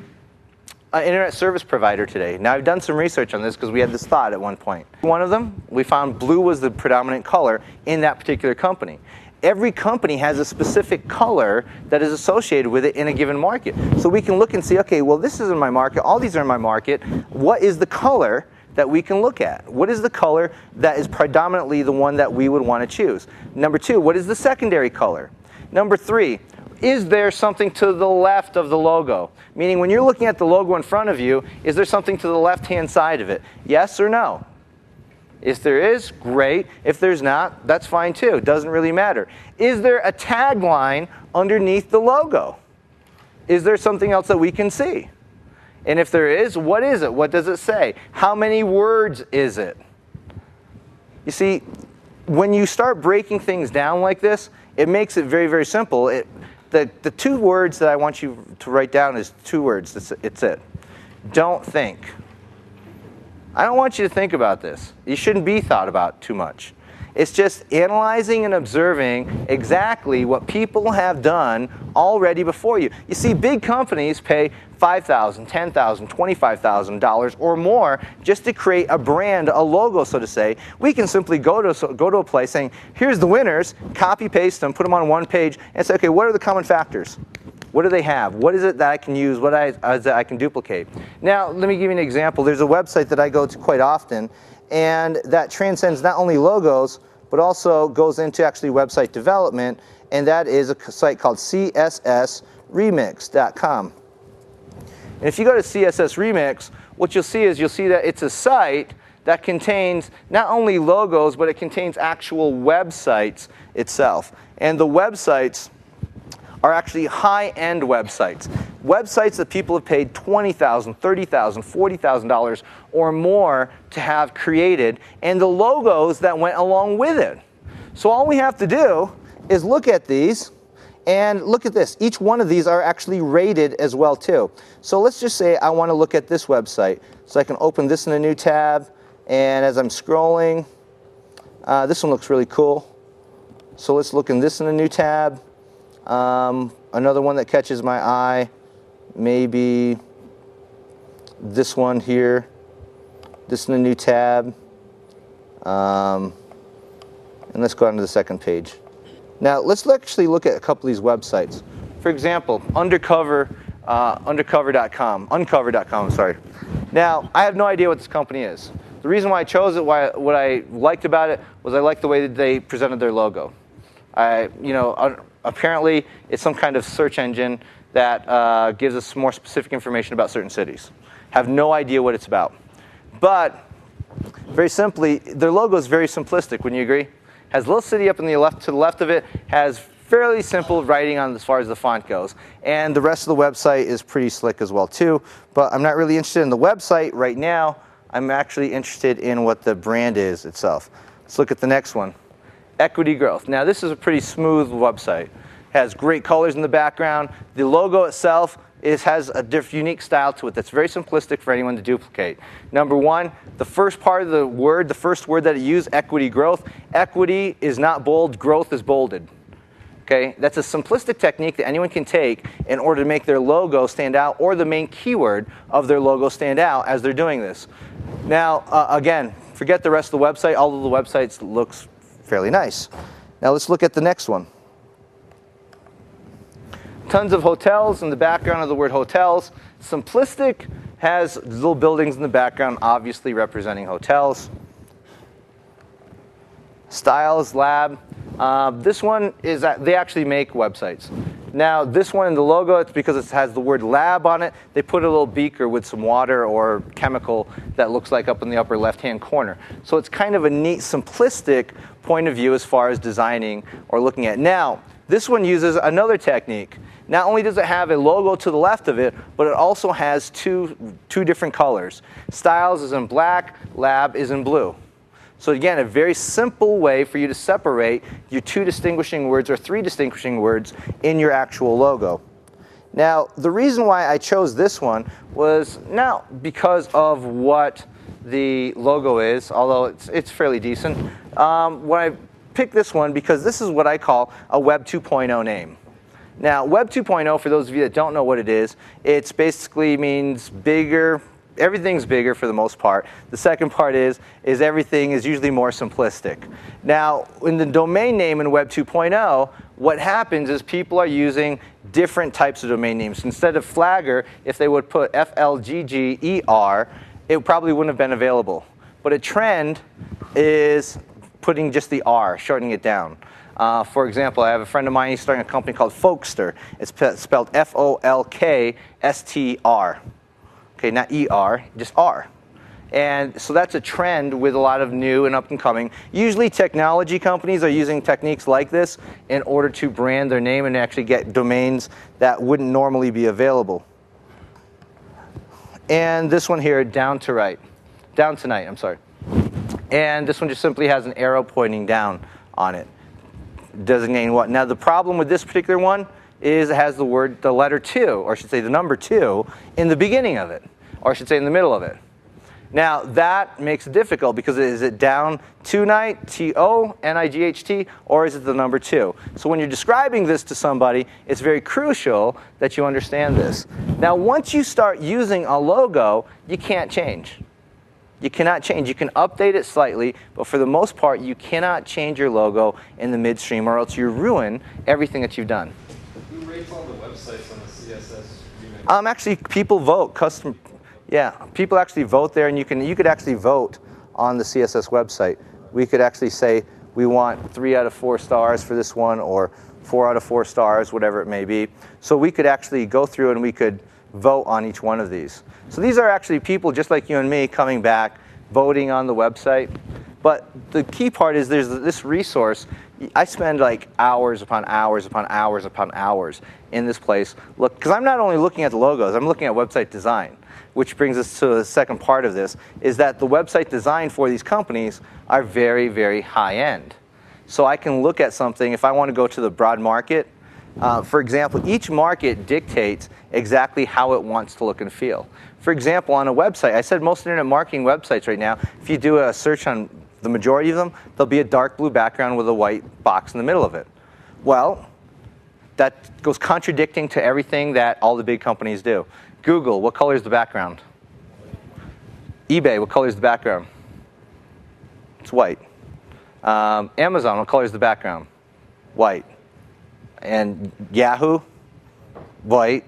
internet service provider today, now I've done some research on this because we had this thought at one point. One of them, we found blue was the predominant color in that particular company. Every company has a specific color that is associated with it in a given market. So we can look and see, okay, well, this is in my market, all these are in my market. What is the color that we can look at? What is the color that is predominantly the one that we would want to choose? Number 2, what is the secondary color? Number 3, is there something to the left of the logo? Meaning when you're looking at the logo in front of you, is there something to the left-hand side of it? Yes or no? If there is, great. If there's not, that's fine too. It doesn't really matter. Is there a tagline underneath the logo? Is there something else that we can see? And if there is, what is it? What does it say? How many words is it? You see, when you start breaking things down like this, it makes it very, very simple. The 2 words that I want you to write down is 2 words. It's it. Don't think. I don't want you to think about this. You shouldn't be thought about too much. It's just analyzing and observing exactly what people have done already before you. You see, big companies pay $5,000, $10,000, $25,000 or more just to create a brand, a logo, so to say. We can simply go to a place saying, here's the winners, copy, paste them, put them on one page, and say, okay, what are the common factors? What do they have? What is it that I can use? What is it I can duplicate? Now, let me give you an example. There's a website that I go to quite often, and that transcends not only logos, but also goes into actually website development, and that is a site called cssremix.com. And if you go to CSS Remix, what you'll see that it's a site that contains not only logos, but it contains actual websites itself. And the websites are actually high-end websites. Websites that people have paid $20,000, $30,000, $40,000 or more to have created, and the logos that went along with it. So all we have to do is look at these, and look at this. Each one of these are actually rated as well too. So let's just say I want to look at this website. So I can open this in a new tab, and as I'm scrolling, this one looks really cool. So let's look in this in a new tab. Another one that catches my eye, maybe this one here, this in a new tab, and let's go on to the second page. Now let's actually look at a couple of these websites. For example, uncover.com, I'm sorry. Now, I have no idea what this company is. The reason why I chose it, what I liked about it, was I liked the way that they presented their logo. Apparently, it's some kind of search engine that gives us more specific information about certain cities. Have no idea what it's about. But, very simply, their logo is very simplistic, wouldn't you agree? Has a little city up to the left of it, has fairly simple writing on as far as the font goes. And the rest of the website is pretty slick as well too. But I'm not really interested in the website right now. I'm actually interested in what the brand is itself. Let's look at the next one. Equity Growth. Now this is a pretty smooth website. It has great colors in the background. The logo itself has a unique style to it that's very simplistic for anyone to duplicate. Number one, the first part of the word, the first word that it used, equity growth. Equity is not bold, growth is bolded. Okay, that's a simplistic technique that anyone can take in order to make their logo stand out, or the main keyword of their logo stand out as they're doing this. Now, again, forget the rest of the website. All of the websites looks fairly nice. Now let's look at the next one. Tons of hotels in the background of the word hotels. Simplistic has little buildings in the background, obviously representing hotels. Styles Lab. This one is that they actually make websites. Now this one in the logo, it's because it has the word lab on it. They put a little beaker with some water or chemical that looks like up in the upper left-hand corner. So it's kind of a neat, simplistic point of view as far as designing or looking at. Now, this one uses another technique. Not only does it have a logo to the left of it, but it also has two different colors. Styles is in black, Lab is in blue. So again, a very simple way for you to separate your 2 distinguishing words or 3 distinguishing words in your actual logo. Now, the reason why I chose this one was not because of what the logo is, although it's fairly decent. When I picked this one because this is what I call a Web 2.0 name. Now, Web 2.0, for those of you that don't know what it is, it basically means bigger. Everything's bigger for the most part. The second part is everything is usually more simplistic. Now, in the domain name in Web 2.0, what happens is people are using different types of domain names. Instead of Flagger, if they would put FLGGER, it probably wouldn't have been available. But a trend is putting just the R, shortening it down. For example, I have a friend of mine, he's starting a company called Folkster. It's spelled Folkstr. Okay, not ER, just R. And so that's a trend with a lot of new and up and coming. Usually technology companies are using techniques like this in order to brand their name and actually get domains that wouldn't normally be available. And this one here, down tonight, I'm sorry. And this one just simply has an arrow pointing down on it, designating what. Now the problem with this particular one is it has the letter 2, or I should say the number 2, in the beginning of it, or I should say in the middle of it. Now that makes it difficult because is it down tonight, T-O-N-I-G-H-T, or is it the number 2? So when you're describing this to somebody, it's very crucial that you understand this. Now once you start using a logo, you can't change. You cannot change. You can update it slightly, but for the most part, you cannot change your logo in the midstream, or else you ruin everything that you've done. Who rates all the websites on the CSS remake? Actually, people vote. People actually vote there, and you could actually vote on the CSS website. We could actually say we want 3 out of 4 stars for this one, or 4 out of 4 stars, whatever it may be. So we could actually go through and we could vote on each one of these. So these are actually people just like you and me coming back, voting on the website. But the key part is there's this resource. I spend like hours upon hours upon hours upon hours in this place. Look, because I'm not only looking at the logos, I'm looking at website design, which brings us to the second part of this, is that the website design for these companies are very, very high end. So I can look at something, if I want to go to the broad market, for example, each market dictates exactly how it wants to look and feel. For example, on a website, I said most internet marketing websites right now, if you do a search on the majority of them, there'll be a dark blue background with a white box in the middle of it. Well, that goes contradicting to everything that all the big companies do. Google, what color is the background? eBay, what color is the background? It's white. Amazon, what color is the background? White. And Yahoo, white.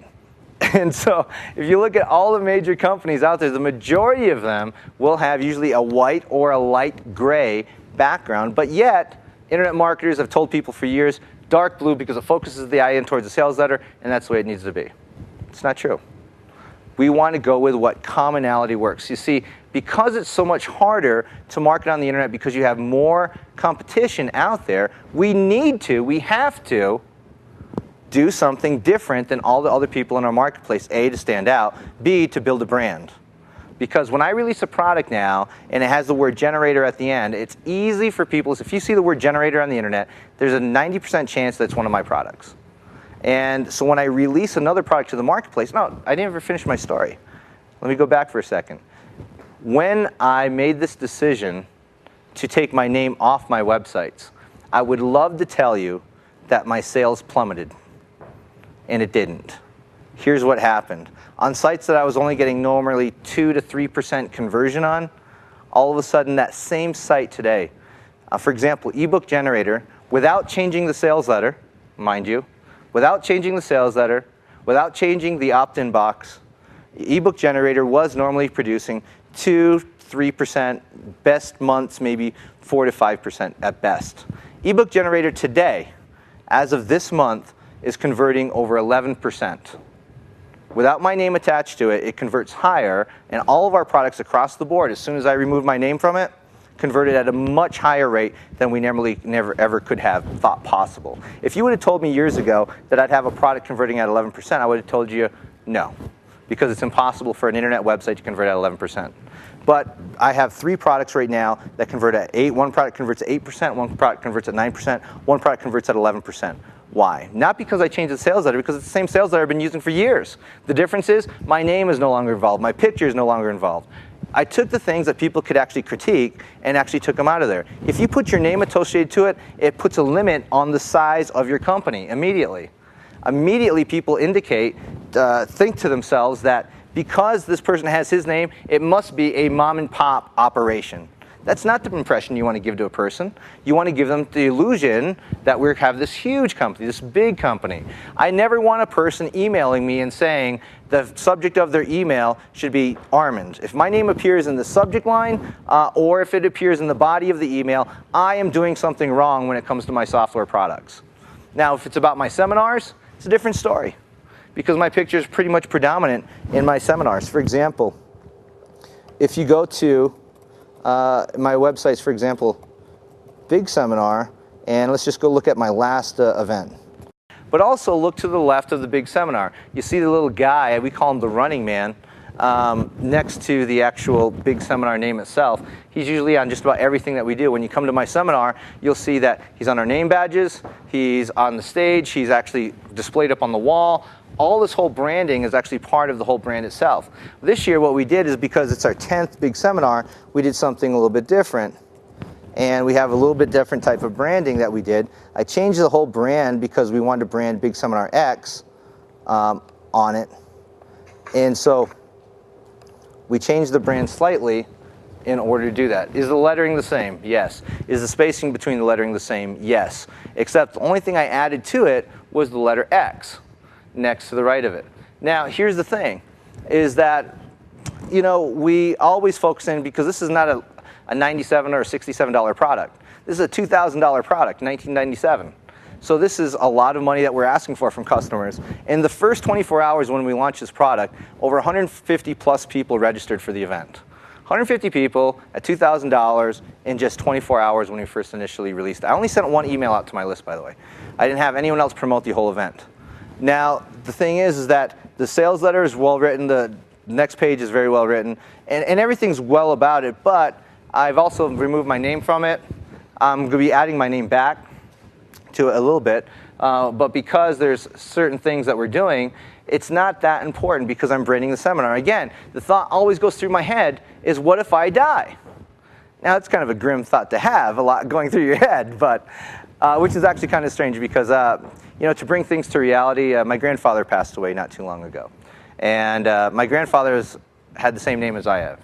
And so if you look at all the major companies out there, the majority of them will have usually a white or a light gray background. But yet, internet marketers have told people for years, dark blue because it focuses the eye in towards the sales letter, and that's the way it needs to be. It's not true. We want to go with what commonality works. You see, because it's so much harder to market on the internet because you have more competition out there, we have to do something different than all the other people in our marketplace. A, to stand out. B, to build a brand. Because when I release a product now, and it has the word generator at the end, it's easy for people, if you see the word generator on the internet, there's a 90% chance that it's one of my products. And so when I release another product to the marketplace, no, I didn't ever finish my story. Let me go back for a second. When I made this decision to take my name off my websites, I would love to tell you that my sales plummeted. And it didn't. Here's what happened. On sites that I was only getting normally 2 to 3% conversion on, all of a sudden that same site today, for example, ebook generator, without changing the sales letter, mind you, without changing the sales letter, without changing the opt-in box, ebook generator was normally producing 2, 3%, best months maybe 4 to 5% at best. Ebook generator today, as of this month, is converting over 11%. Without my name attached to it, it converts higher, and all of our products across the board, as soon as I remove my name from it, converted at a much higher rate than we never ever could have thought possible. If you would have told me years ago that I'd have a product converting at 11%, I would have told you no, because it's impossible for an internet website to convert at 11%. But I have 3 products right now that convert at 8. One product converts at 8%, one product converts at 9%, one product converts at 11%. Why? Not because I changed the sales letter, because it's the same sales letter I've been using for years. The difference is my name is no longer involved, my picture is no longer involved. I took the things that people could actually critique and actually took them out of there. If you put your name associated to it, it puts a limit on the size of your company immediately. Immediately people think to themselves that because this person has his name, it must be a mom and pop operation. That's not the impression you want to give to a person. You want to give them the illusion that we have this huge company, this big company. I never want a person emailing me and saying the subject of their email should be Armand. If my name appears in the subject line or if it appears in the body of the email, I am doing something wrong when it comes to my software products. Now, if it's about my seminars, it's a different story because my picture is pretty much predominant in my seminars. For example, if you go to my websites, for example, Big Seminar, and let's just go look at my last event. But also look to the left of the Big Seminar. You see the little guy, we call him the running man, next to the actual Big Seminar name itself. He's usually on just about everything that we do. When you come to my seminar, you'll see that he's on our name badges, he's on the stage, he's actually displayed up on the wall. All this whole branding is actually part of the whole brand itself. This year what we did is, because it's our 10th Big Seminar, we did something a little bit different. And we have a little bit different type of branding that we did. I changed the whole brand because we wanted to brand Big Seminar X on it. And so we changed the brand slightly in order to do that. Is the lettering the same? Yes. Is the spacing between the lettering the same? Yes. Except the only thing I added to it was the letter X next to the right of it. Now, here's the thing, is that, you know, we always focus in, because this is not a $97 or $67 product. This is a $2,000 product, 1997. So this is a lot of money that we're asking for from customers. In the first 24 hours when we launched this product, over 150 plus people registered for the event. 150 people at $2,000 in just 24 hours when we first initially released it. I only sent one email out to my list, by the way. I didn't have anyone else promote the whole event. Now, the thing is that the sales letter is well written, the next page is very well written, and everything's well about it, but I've also removed my name from it. I'm going to be adding my name back to it a little bit, but because there's certain things that we're doing, it's not that important because I'm branding the seminar. Again, the thought always goes through my head is, what if I die? Now, it's kind of a grim thought to have, a lot going through your head, but which is actually kind of strange because, you know, to bring things to reality, my grandfather passed away not too long ago. And my grandfather has had the same name as I have.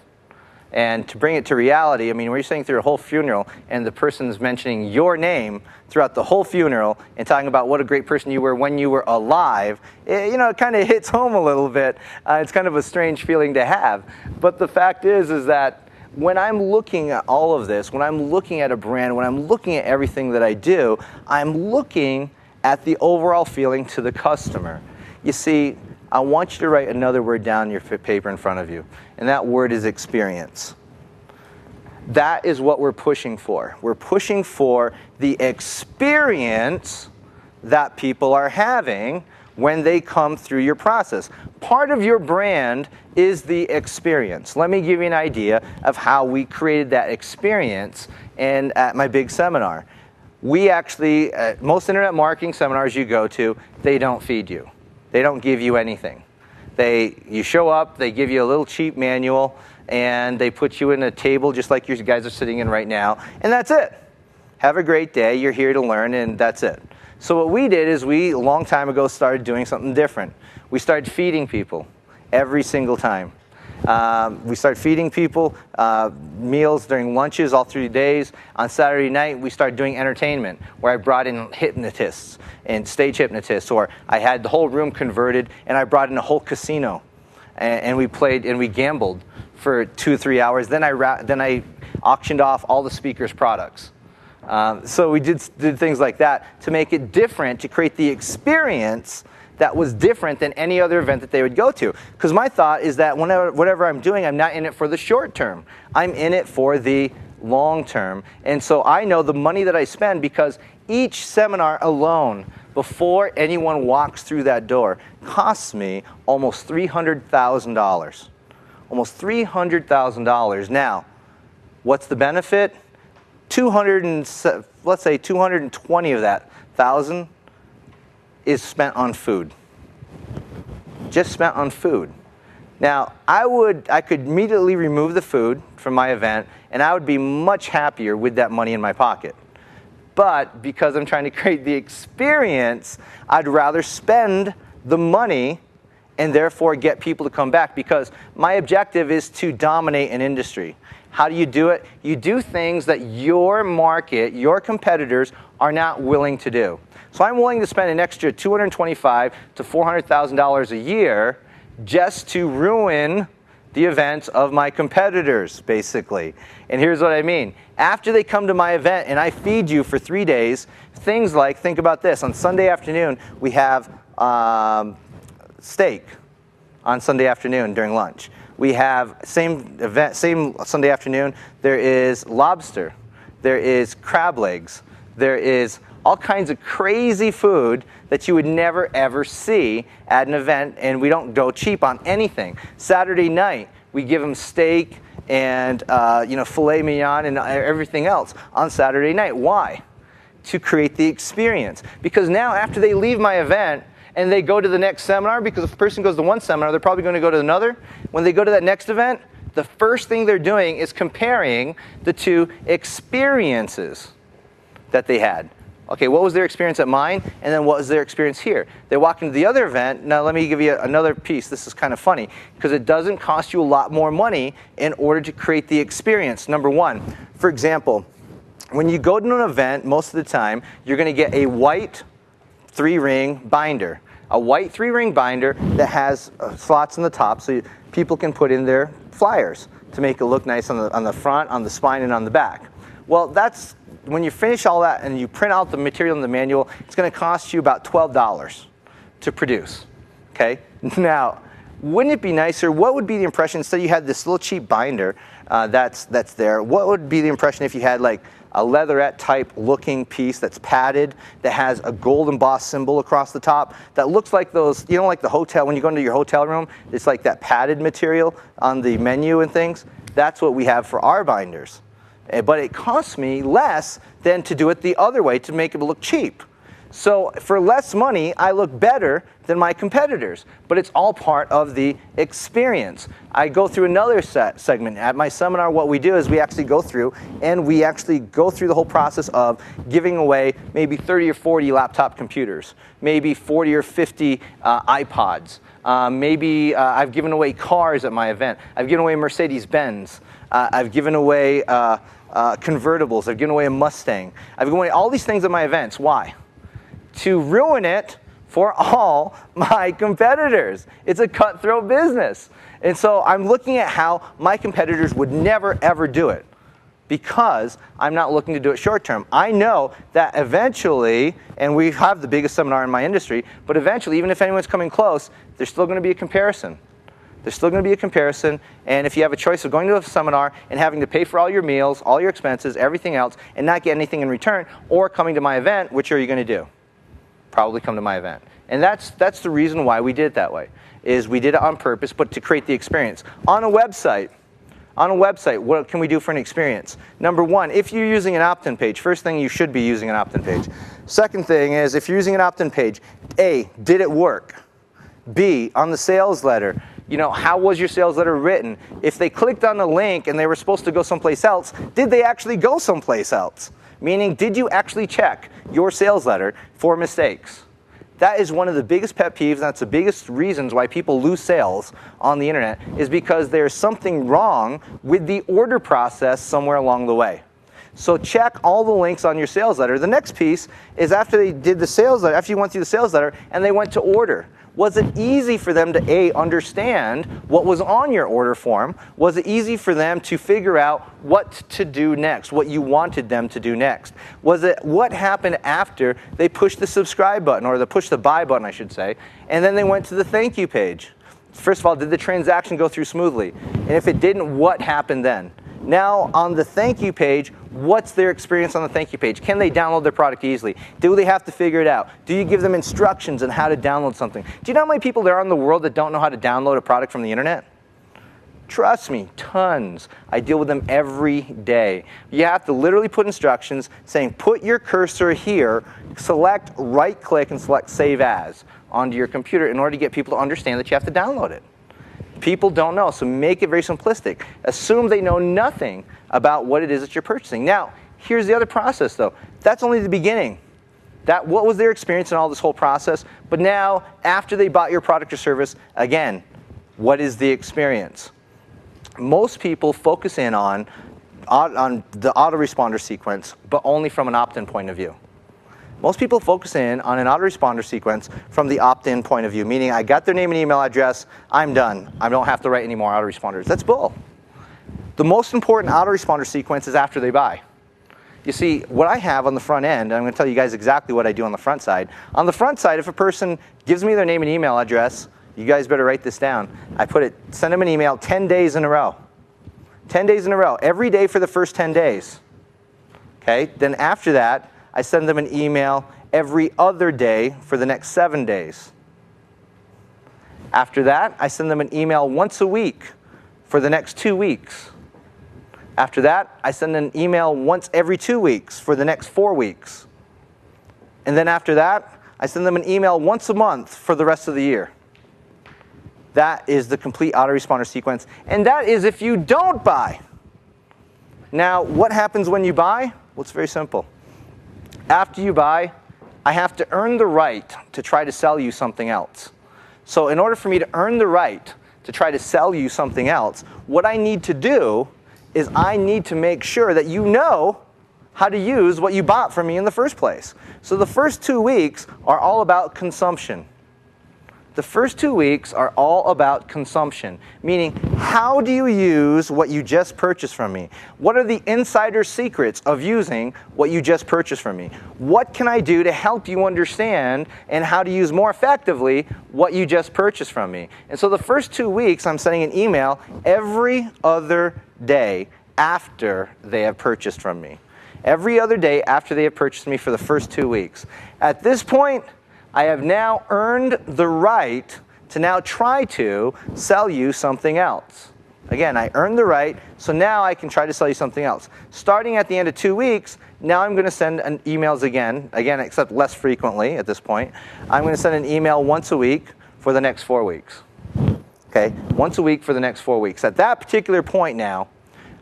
And to bring it to reality, I mean, when you're sitting through a whole funeral and the person's mentioning your name throughout the whole funeral and talking about what a great person you were when you were alive, you know, it kind of hits home a little bit. It's kind of a strange feeling to have. But the fact is that when I'm looking at all of this, when I'm looking at a brand, when I'm looking at everything that I do, I'm looking at the overall feeling to the customer. You see, I want you to write another word down on your paper in front of you, and that word is experience. That is what we're pushing for. We're pushing for the experience that people are having when they come through your process. Part of your brand is the experience. Let me give you an idea of how we created that experience at my big seminar. We actually, most internet marketing seminars you go to, they don't feed you. They don't give you anything. You show up, they give you a little cheap manual, and they put you in a table just like you guys are sitting in right now, and that's it. Have a great day, you're here to learn, and that's it. So what we did is we, a long time ago, started doing something different. We started feeding people every single time. We started feeding people meals during lunches all through the days. On Saturday night, we started doing entertainment, where I brought in hypnotists and stage hypnotists, or I had the whole room converted, and I brought in a whole casino, and we played and we gambled for 2 or 3 hours. Then I auctioned off all the speakers' products. So we did things like that to make it different, to create the experience that was different than any other event that they would go to. Because my thought is that whatever I'm doing, I'm not in it for the short term. I'm in it for the long term. And so I know the money that I spend, because each seminar alone, before anyone walks through that door, costs me almost $300,000. Almost $300,000. Now, what's the benefit? Let's say 220 of that thousand is spent on food. Just spent on food. Now, I could immediately remove the food from my event, and I would be much happier with that money in my pocket. But because I'm trying to create the experience, I'd rather spend the money and therefore get people to come back, because my objective is to dominate an industry. How do you do it? You do things that your market, your competitors, are not willing to do. So I'm willing to spend an extra $225,000 to $400,000 a year just to ruin the events of my competitors, basically. And here's what I mean. After they come to my event and I feed you for 3 days, things like, think about this. On Sunday afternoon, we have steak on Sunday afternoon during lunch. We have same event, same Sunday afternoon. There is lobster. There is crab legs. There is all kinds of crazy food that you would never ever see at an event, and we don't go cheap on anything. Saturday night, we give them steak and filet mignon and everything else on Saturday night. Why? To create the experience. Because now after they leave my event and they go to the next seminar, because if a person goes to one seminar, they're probably going to go to another. When they go to that next event, the first thing they're doing is comparing the two experiences that they had. Okay, what was their experience at mine, and then what was their experience here? They walk into the other event. Now let me give you another piece. This is kind of funny, because it doesn't cost you a lot more money in order to create the experience. Number one, for example, when you go to an event, most of the time, you're going to get a white 3-ring binder. A white 3-ring binder that has slots in the top so people can put in their flyers to make it look nice on the front, on the spine, and on the back. Well, that's when you finish all that and you print out the material in the manual, it's going to cost you about $12 to produce. Okay? Now, wouldn't it be nicer? What would be the impression instead you had this little cheap binder that's there? What would be the impression if you had like a leatherette type looking piece that's padded, that has a gold embossed symbol across the top, that looks like those, you know, like the hotel, when you go into your hotel room, it's like that padded material on the menu and things. That's what we have for our binders. But it costs me less than to do it the other way to make it look cheap. So for less money, I look better than my competitors. But it's all part of the experience. I go through another segment. At my seminar, what we do is we actually go through the whole process of giving away maybe 30 or 40 laptop computers, maybe 40 or 50 iPods. Maybe I've given away cars at my event. I've given away Mercedes-Benz. I've given away convertibles. I've given away a Mustang. I've given away all these things at my events. Why? To ruin it for all my competitors. It's a cutthroat business. And so I'm looking at how my competitors would never, ever do it, because I'm not looking to do it short term. I know that eventually, and we have the biggest seminar in my industry, but eventually, even if anyone's coming close, there's still going to be a comparison. There's still going to be a comparison, and if you have a choice of going to a seminar and having to pay for all your meals, all your expenses, everything else, and not get anything in return, or coming to my event, which are you going to do? Probably come to my event. And that's the reason why we did it that way, is we did it on purpose, but to create the experience. On a website, what can we do for an experience? Number one, if you're using an opt-in page, first thing, you should be using an opt-in page. Second thing is, if you're using an opt-in page, A, did it work? B, on the sales letter, you know, how was your sales letter written? If they clicked on the link and they were supposed to go someplace else, did they actually go someplace else? Meaning, did you actually check your sales letter for mistakes? That is one of the biggest pet peeves, and that's the biggest reasons why people lose sales on the internet, is because there's something wrong with the order process somewhere along the way. So check all the links on your sales letter. The next piece is after they did the sales letter, after you went through the sales letter and they went to order. Was it easy for them to, A, understand what was on your order form? Was it easy for them to figure out what to do next, what you wanted them to do next? Was it what happened after they pushed the subscribe button, or pushed the buy button, I should say, and then they went to the thank you page? First of all, did the transaction go through smoothly? And if it didn't, what happened then? Now, on the thank you page, what's their experience on the thank you page? Can they download their product easily? Do they have to figure it out? Do you give them instructions on how to download something? Do you know how many people there are in the world that don't know how to download a product from the internet? Trust me, tons. I deal with them every day. You have to literally put instructions saying, put your cursor here, select right click, and select save as onto your computer in order to get people to understand that you have to download it. People don't know, so make it very simplistic. Assume they know nothing about what it is that you're purchasing. Now, here's the other process, though. That's only the beginning. What was their experience in all this whole process? But now, after they bought your product or service, again, what is the experience? Most people focus in on the autoresponder sequence, but only from an opt-in point of view. Most people focus in on an autoresponder sequence from the opt-in point of view, meaning I got their name and email address, I'm done. I don't have to write any more autoresponders. That's bull. The most important autoresponder sequence is after they buy. You see, what I have on the front end, and I'm going to tell you guys exactly what I do on the front side. On the front side, if a person gives me their name and email address, You guys better write this down. I send them an email 10 days in a row. 10 days in a row, every day for the first 10 days. Okay, then after that, I send them an email every other day for the next 7 days. After that, I send them an email once a week for the next 2 weeks. After that, I send an email once every 2 weeks for the next 4 weeks. And then after that, I send them an email once a month for the rest of the year. That is the complete autoresponder sequence. And that is if you don't buy. Now, what happens when you buy? Well, it's very simple. After you buy, I have to earn the right to try to sell you something else. So in order for me to earn the right to try to sell you something else, what I need to do is I need to make sure that you know how to use what you bought from me in the first place. So the first 2 weeks are all about consumption. The first 2 weeks are all about consumption, meaning how do you use what you just purchased from me? What are the insider secrets of using what you just purchased from me? What can I do to help you understand and how to use more effectively what you just purchased from me? And so the first 2 weeks, I'm sending an email every other day after they have purchased from me. Every other day after they have purchased me for the first 2 weeks. At this point, I have now earned the right to now try to sell you something else. Again, I earned the right, so now I can try to sell you something else. Starting at the end of 2 weeks, now I'm going to send emails again, except less frequently at this point. I'm going to send an email once a week for the next 4 weeks. Okay, once a week for the next 4 weeks. At that particular point now,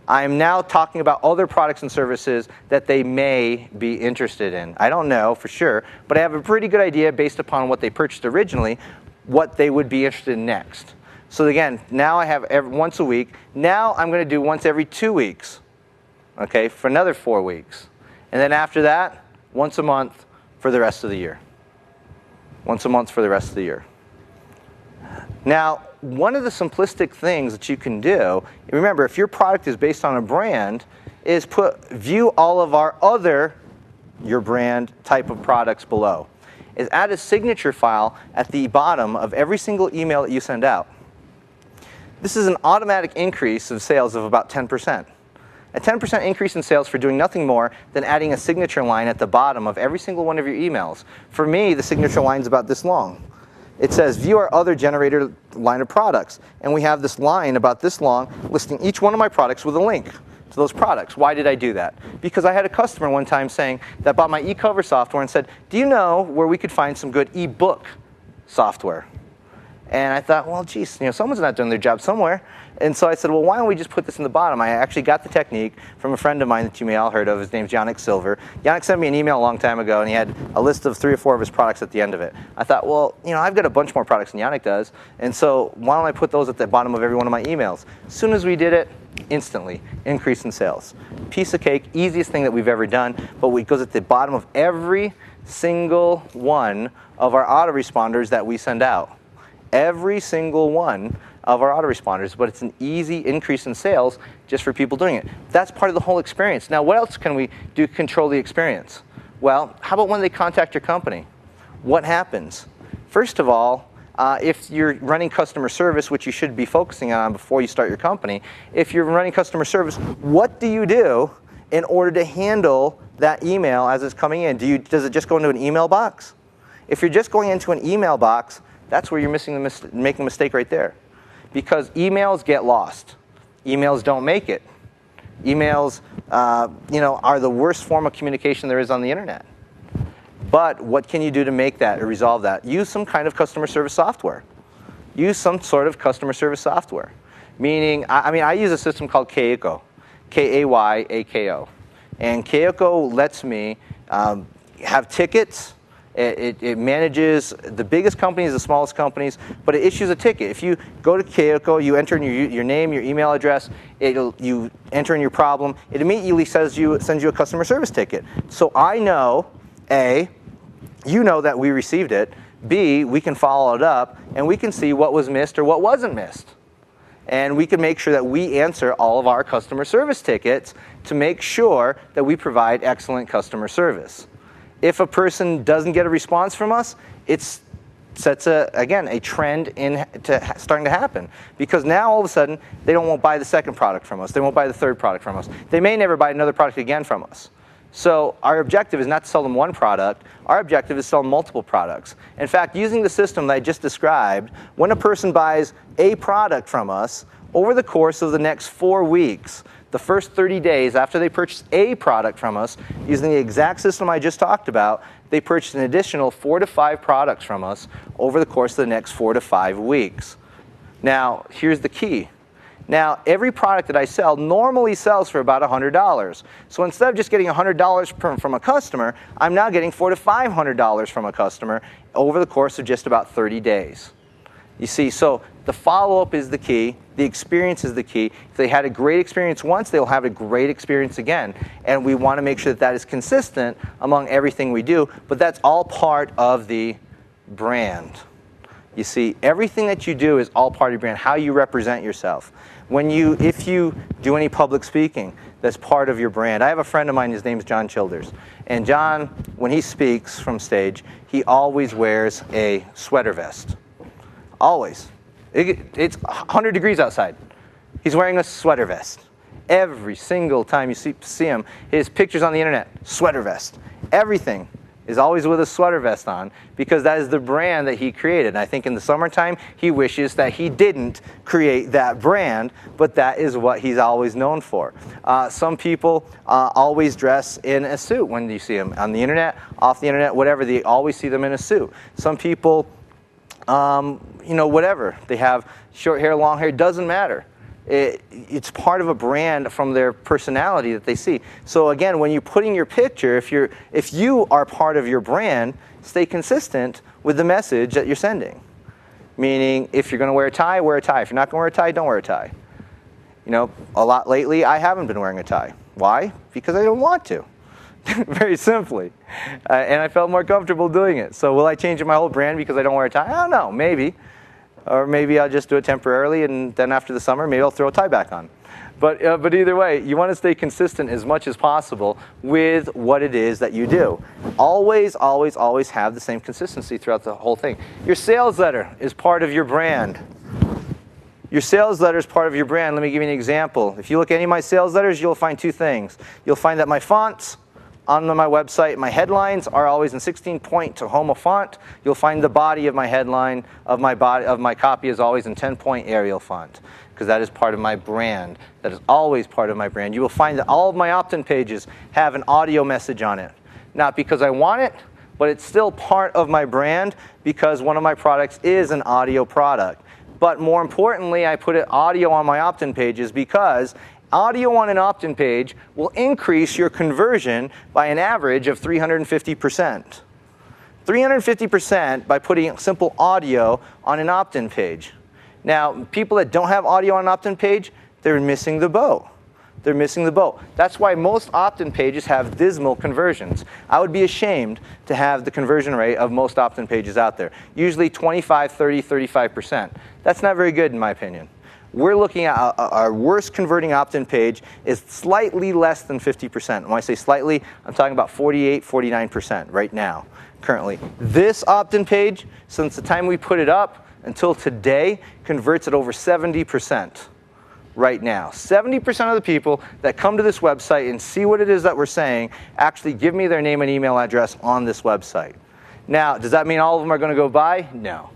I'm now talking about other products and services that they may be interested in. I don't know for sure, but I have a pretty good idea based upon what they purchased originally, what they would be interested in next. So again, now I have once a week. Now I'm going to do once every 2 weeks, okay, for another 4 weeks. And then after that, once a month for the rest of the year. Once a month for the rest of the year. Now, one of the simplistic things that you can do, remember, if your product is based on a brand, is view all of our other your brand type of products below. Is add a signature file at the bottom of every single email that you send out. This is an automatic increase of sales of about 10%. A 10% increase in sales for doing nothing more than adding a signature line at the bottom of every single one of your emails. For me, the signature line is about this long. It says, view our other generator line of products. And we have this line about this long listing each one of my products with a link to those products. Why did I do that? Because I had a customer one time saying that bought my e-cover software and said, do you know where we could find some good e-book software? And I thought, well, geez, someone's not doing their job somewhere. And so I said, well, why don't we just put this in the bottom? I actually got the technique from a friend of mine that you may all heard of. His name's Yannick Silver. Yannick sent me an email a long time ago, and he had a list of 3 or 4 of his products at the end of it. I thought, well, I've got a bunch more products than Yannick does, and so why don't I put those at the bottom of every one of my emails? As soon as we did it, instantly, increase in sales. Piece of cake, easiest thing that we've ever done, but it goes at the bottom of every single one of our autoresponders that we send out. Every single one of our autoresponders, but it's an easy increase in sales just for people doing it. That's part of the whole experience. Now, what else can we do to control the experience? Well, how about when they contact your company? What happens? First of all, if you're running customer service, which you should be focusing on before you start your company, if you're running customer service, what do you do in order to handle that email as it's coming in? Does it just go into an email box? If you're just going into an email box, that's where you're making a mistake right there. Because emails get lost. Emails don't make it. Emails are the worst form of communication there is on the internet. But what can you do to make that or resolve that? Use some kind of customer service software. Use some sort of customer service software. Meaning, I use a system called Kayako, K-A-Y-A-K-O. And Kayako lets me have tickets. It manages the biggest companies, the smallest companies, but it issues a ticket. If you go to Kayako, you enter in your name, your email address, you enter in your problem, it immediately sends you a customer service ticket. So I know, A, you know that we received it, B, we can follow it up, and we can see what was missed or what wasn't missed. And we can make sure that we answer all of our customer service tickets to make sure that we provide excellent customer service. If a person doesn't get a response from us, it's sets a trend starting to happen, because now all of a sudden they won't buy the second product from us, they won't buy the third product from us, they may never buy another product again from us. So our objective is not to sell them one product, our objective is to sell them multiple products. In fact, using the system that I just described, when a person buys a product from us, over the course of the next 4 weeks, the first 30 days after they purchase a product from us, using the exact system I just talked about, they purchase an additional 4 to 5 products from us over the course of the next 4 to 5 weeks. Now, here's the key. Now, every product that I sell normally sells for about $100. So instead of just getting $100 from a customer, I'm now getting $400 to $500 from a customer over the course of just about 30 days. You see, so the follow-up is the key. The experience is the key. If they had a great experience once, they'll have a great experience again. And we want to make sure that that is consistent among everything we do. But that's all part of the brand. You see, everything that you do is all part of your brand, how you represent yourself. If you do any public speaking, that's part of your brand. I have a friend of mine, his name is John Childers. And John, when he speaks from stage, he always wears a sweater vest. Always. It's 100 degrees outside. He's wearing a sweater vest. Every single time you see him, his pictures on the internet, sweater vest. Everything is always with a sweater vest on, because that is the brand that he created. And I think in the summertime, he wishes that he didn't create that brand, but that is what he's always known for. Some people always dress in a suit when you see them on the internet, off the internet, whatever. They always see them in a suit. Some people, whatever. They have short hair, long hair, doesn't matter. It's part of a brand from their personality that they see. So again, when you're putting your picture, if you are part of your brand, stay consistent with the message that you're sending. Meaning, if you're going to wear a tie, wear a tie. If you're not going to wear a tie, don't wear a tie. A lot lately, I haven't been wearing a tie. Why? Because I don't want to. Very simply. And I felt more comfortable doing it. So will I change my whole brand because I don't wear a tie? I don't know, maybe. Or maybe I'll just do it temporarily, and then after the summer, maybe I'll throw a tie back on. But either way, you want to stay consistent as much as possible with what it is that you do. Always, always, always have the same consistency throughout the whole thing. Your sales letter is part of your brand. Your sales letter is part of your brand. Let me give you an example. If you look at any of my sales letters, you'll find two things. You'll find that my fonts on my website, my headlines are always in 16-point Tahoma font. You'll find the body of my headline of my copy is always in 10-point Arial font, because that is part of my brand. That is always part of my brand. You will find that all of my opt-in pages have an audio message on it. Not because I want it, but it's still part of my brand because one of my products is an audio product. But more importantly, I put audio on my opt-in pages because audio on an opt-in page will increase your conversion by an average of 350%. 350% by putting simple audio on an opt-in page. Now, people that don't have audio on an opt-in page, they're missing the boat. They're missing the boat. That's why most opt-in pages have dismal conversions. I would be ashamed to have the conversion rate of most opt-in pages out there. Usually 25, 30, 35%. That's not very good in my opinion. We're looking at our worst converting opt-in page is slightly less than 50%. When I say slightly, I'm talking about 48, 49% right now, currently. This opt-in page, since the time we put it up until today, converts at over 70% right now. 70% of the people that come to this website and see what it is that we're saying actually give me their name and email address on this website. Now, does that mean all of them are going to go buy? No.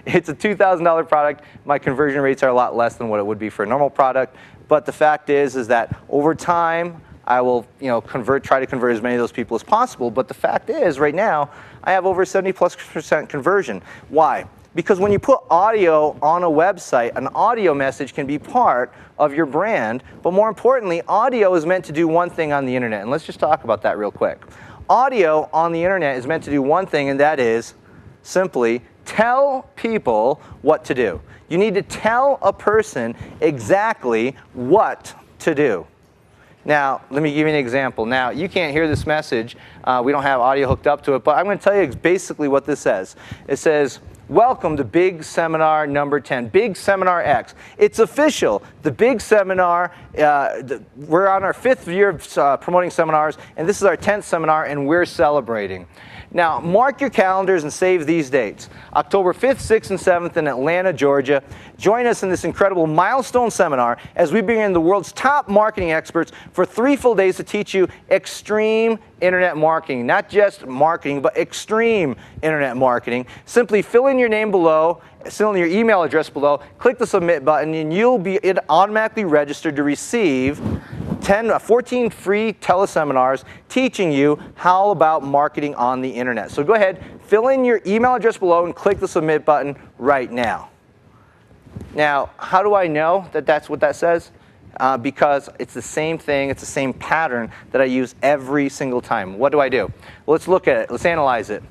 It's a $2,000 product. My conversion rates are a lot less than what it would be for a normal product. But the fact is that over time, I will try to convert as many of those people as possible. But the fact is, right now, I have over 70+% conversion. Why? Because when you put audio on a website, an audio message can be part of your brand. But more importantly, audio is meant to do one thing on the internet. And let's just talk about that real quick. Audio on the internet is meant to do one thing, and that is simply tell people what to do. You need to tell a person exactly what to do. Now, let me give you an example. Now, you can't hear this message. We don't have audio hooked up to it, but I'm going to tell you basically what this says. It says, Welcome to Big Seminar number 10, Big Seminar X. It's official. The Big Seminar, we're on our 5th year of promoting seminars, and this is our 10th seminar, and we're celebrating. Now, mark your calendars and save these dates. October 5th, 6th, and 7th in Atlanta, Georgia. Join us in this incredible milestone seminar as we bring in the world's top marketing experts for 3 full days to teach you extreme internet marketing. Not just marketing, but extreme internet marketing. Simply fill in your name below, fill in your email address below, click the submit button, and you'll be automatically registered to receive 14 free teleseminars teaching you how about marketing on the internet. So go ahead, fill in your email address below and click the submit button right now. Now, how do I know that that's what that says? Because it's the same thing, it's the same pattern that I use every single time. What do? Well, let's look at it, let's analyze it.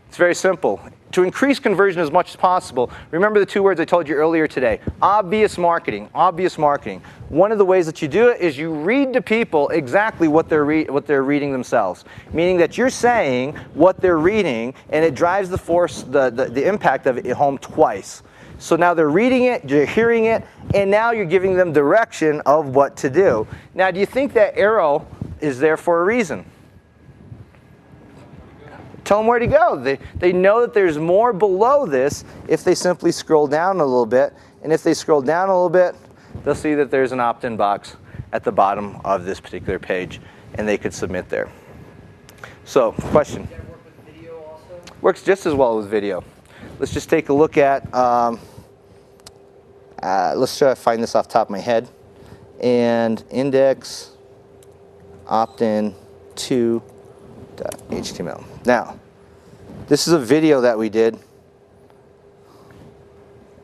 It's very simple. To increase conversion as much as possible, remember the 2 words I told you earlier today. Obvious marketing, obvious marketing. One of the ways that you do it is you read to people exactly what they're reading themselves. Meaning that you're saying what they're reading, and it drives the impact of it home twice. So now they're reading it, you're hearing it, and now you're giving them direction of what to do. Now, do you think that arrow is there for a reason? Tell them where to go. They know that there's more below this if they simply scroll down a little bit. And if they scroll down a little bit, they'll see that there's an opt-in box at the bottom of this particular page, and they could submit there. So, question? Does that work with video also? Works just as well with video. Let's just take a look at, let's try to find this off the top of my head. And index opt-in to .html. Now, this is a video that we did,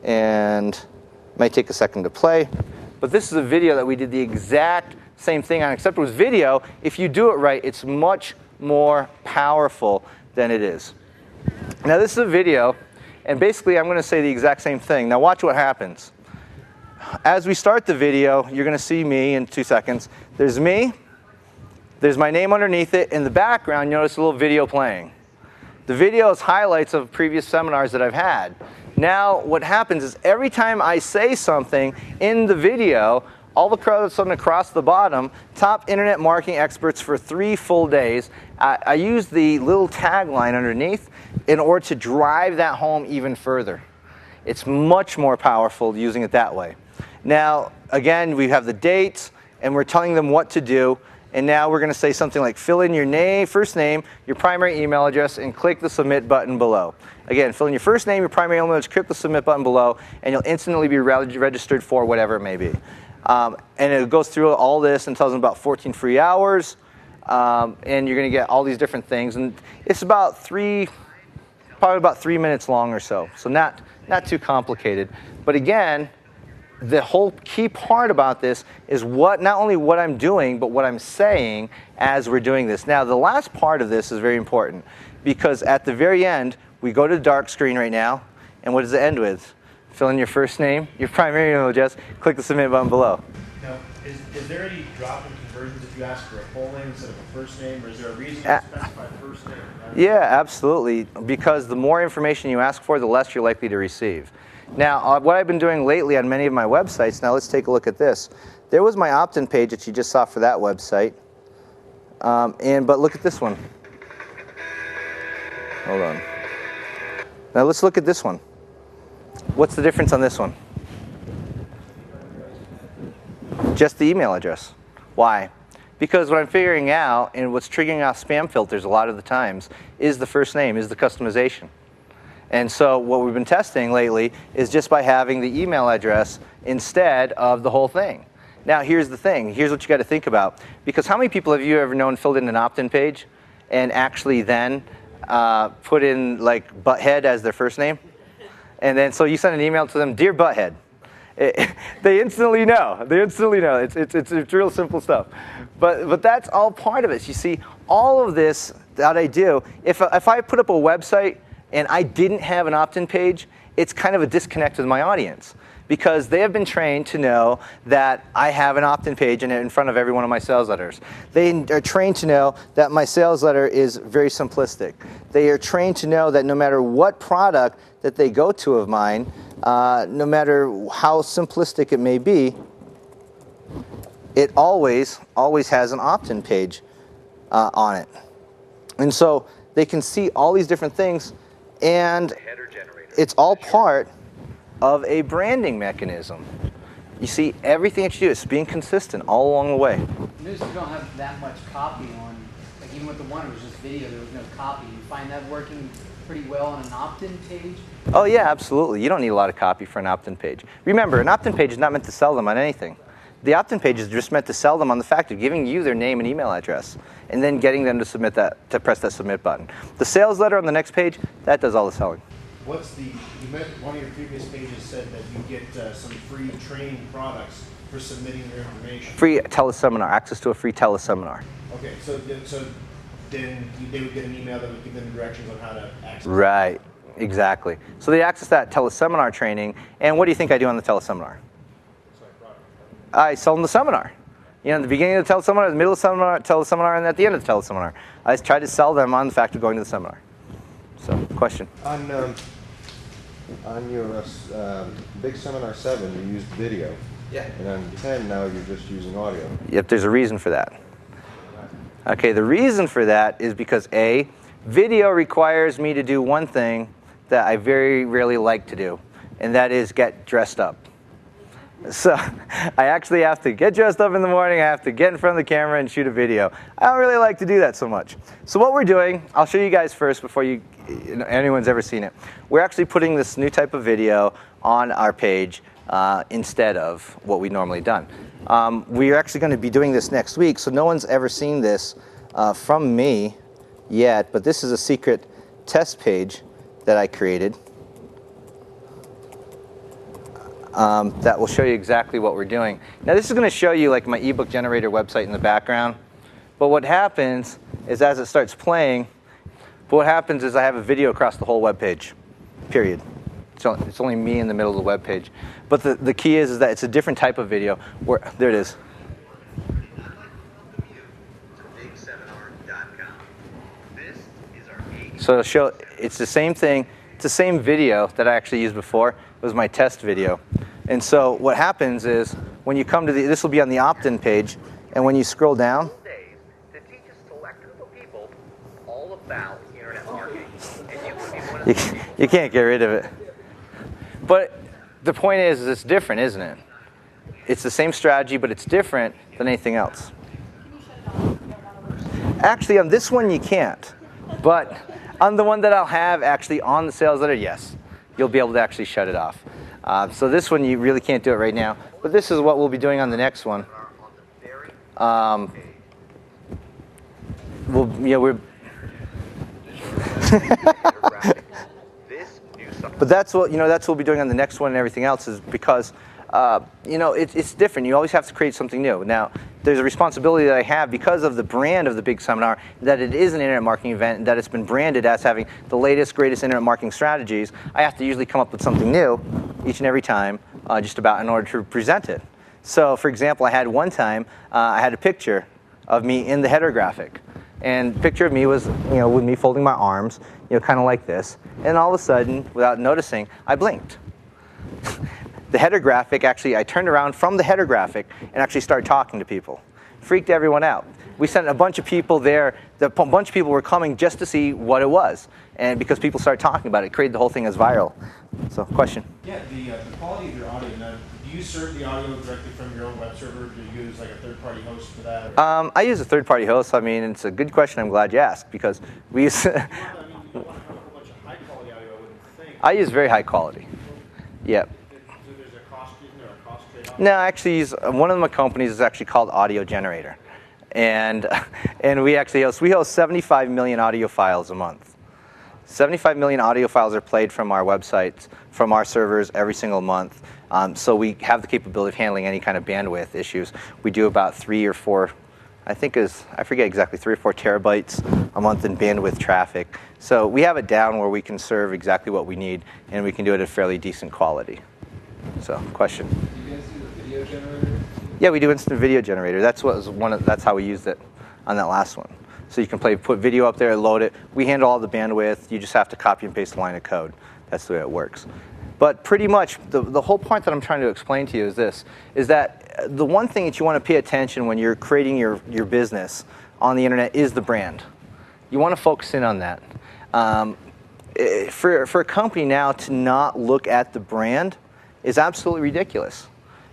and it might take a second to play, but this is a video that we did the exact same thing on, except with video, if you do it right, it's much more powerful than it is. Now, this is a video, and basically I'm going to say the exact same thing. Now, watch what happens. As we start the video, you're going to see me in 2 seconds. There's me. There's my name underneath it. In the background, you notice a little video playing. The video is highlights of previous seminars that I've had. Now, what happens is every time I say something in the video, all of a sudden across the bottom, top internet marketing experts for 3 full days, I use the little tagline underneath in order to drive that home even further. It's much more powerful using it that way. Now, again, we have the dates, and we're telling them what to do. And now we're going to say something like fill in your name, first name, your primary email address, and click the submit button below. Again, fill in your first name, your primary email address, click the submit button below, and you'll instantly be registered for whatever it may be. And it goes through all this and tells them about 14 free hours, and you're going to get all these different things. And it's about probably about 3 minutes long or so. So not too complicated. But again, the whole key part about this is not only what I'm doing, but what I'm saying as we're doing this. Now, the last part of this is very important, because at the very end, we go to the dark screen right now, and what does it end with? Fill in your first name, your primary email address, click the submit button below. Now, is there any drop in conversions if you ask for a full name instead of a first name, or is there a reason to specify first name? Yeah, absolutely, because the more information you ask for, the less you're likely to receive. Now, what I've been doing lately on many of my websites, now let's take a look at this. There was my opt-in page that you just saw for that website, but look at this one. Hold on. Now let's look at this one. What's the difference on this one? Just the email address. Why? Because what I'm figuring out, and what's triggering off spam filters a lot of the times, is the first name, is the customization. And so what we've been testing lately is just by having the email address instead of the whole thing. Now, here's the thing. Here's what you got to think about. Because how many people have you ever known filled in an opt-in page and actually then put in like Butthead as their first name? And then so you send an email to them, Dear Butthead. They instantly know. They instantly know. It's real simple stuff. But that's all part of it. You see, all of this that I do, if I put up a website and I didn't have an opt-in page, it's kind of a disconnect with my audience. because they have been trained to know that I have an opt-in page in front of every one of my sales letters. They are trained to know that my sales letter is very simplistic. They are trained to know that no matter what product that they go to of mine, no matter how simplistic it may be, it always has an opt-in page on it. And so they can see all these different things, and it's all part of a branding mechanism. You see, everything that you do is being consistent all along the way. Notice you don't have that much copy on, like even with the one, it was just video, there was no copy. You find that working pretty well on an opt-in page? Oh yeah, absolutely. You don't need a lot of copy for an opt-in page. Remember, an opt-in page is not meant to sell them on anything. The opt-in page is just meant to sell them on the fact of giving you their name and email address, and then getting them to submit that, to press that submit button. The sales letter on the next page, that does all the selling. What's you met one of your previous pages said that you get some free training products for submitting your information. Free teleseminar, access to a free teleseminar. Okay, so then they would get an email that would give them directions on how to access it. Right, exactly. So they access that teleseminar training, and what do you think I do on the teleseminar? I sell them the seminar. You know, at the beginning of the teleseminar, the middle of the teleseminar, and at the end of the teleseminar. I try to sell them on the fact of going to the seminar. So, question? On your Big Seminar 7, you used video. Yeah. And on 10 now you're just using audio. Yep, there's a reason for that. Okay, the reason for that is because A, video requires me to do one thing that I very rarely like to do, and that is get dressed up. So I actually have to get dressed up in the morning, I have to get in front of the camera and shoot a video. I don't really like to do that so much. So what we're doing, I'll show you guys first before anyone's ever seen it. We're actually putting this new type of video on our page instead of what we've normally done. We're actually going to be doing this next week, so no one's ever seen this from me yet, but this is a secret test page that I created. That will show you exactly what we're doing. Now this is going to show you like my ebook generator website in the background, but what happens is as it starts playing, what happens is I have a video across the whole web page, period. It's only me in the middle of the web page. But the key is that it's a different type of video. There it is. So it'll show, it's the same thing, it's the same video that I actually used before. It was my test video. And so what happens is when you come to this will be on the opt-in page, and when you scroll down, you can't get rid of it. But the point is it's different, isn't it? It's the same strategy, but it's different than anything else. Actually, on this one you can't. But on the one that I'll have actually on the sales letter, yes. You'll be able to actually shut it off. So this one you really can't do it right now. But this is what we'll be doing on the next one. But that's what we'll be doing on the next one and everything else is because it's different. You always have to create something new. Now, there's a responsibility that I have because of the brand of the big seminar that it is an internet marketing event and that it's been branded as having the latest, greatest internet marketing strategies. I have to usually come up with something new each and every time just about in order to present it. So, for example, I had one time, I had a picture of me in the header graphic. And the picture of me was, with me folding my arms, kind of like this. And all of a sudden, without noticing, I blinked. The header graphic, actually, I turned around from the header graphic and actually started talking to people. Freaked everyone out. We sent a bunch of people there. A bunch of people were coming just to see what it was. And because people started talking about it, it created the whole thing as viral. So, question? Yeah, the quality of your audio. Now, do you serve the audio directly from your own web server? Do you use like a third-party host for that? I use a third-party host. I mean, it's a good question. I'm glad you asked because we use. You don't have a whole bunch of high-quality audio, I wouldn't think. I use very high quality. Yeah. There's a cost, isn't there a cost trade-off? No, actually, one of my companies is actually called Audio Generator, and we host 75 million audio files a month. 75 million audio files are played from our websites, from our servers every single month. So we have the capability of handling any kind of bandwidth issues. We do about 3 or 4, I forget exactly, 3 or 4 terabytes a month in bandwidth traffic. So we have it down where we can serve exactly what we need, and we can do it at fairly decent quality. So, question. Do you guys do the video generator? Yeah, we do instant video generator. That's how we used it on that last one. So you can put video up there, load it. We handle all the bandwidth. You just have to copy and paste a line of code. That's the way it works. But pretty much the whole point that I'm trying to explain to you is this, is that the one thing that you want to pay attention when you're creating your business on the internet is the brand. You want to focus in on that. For a company now to not look at the brand is absolutely ridiculous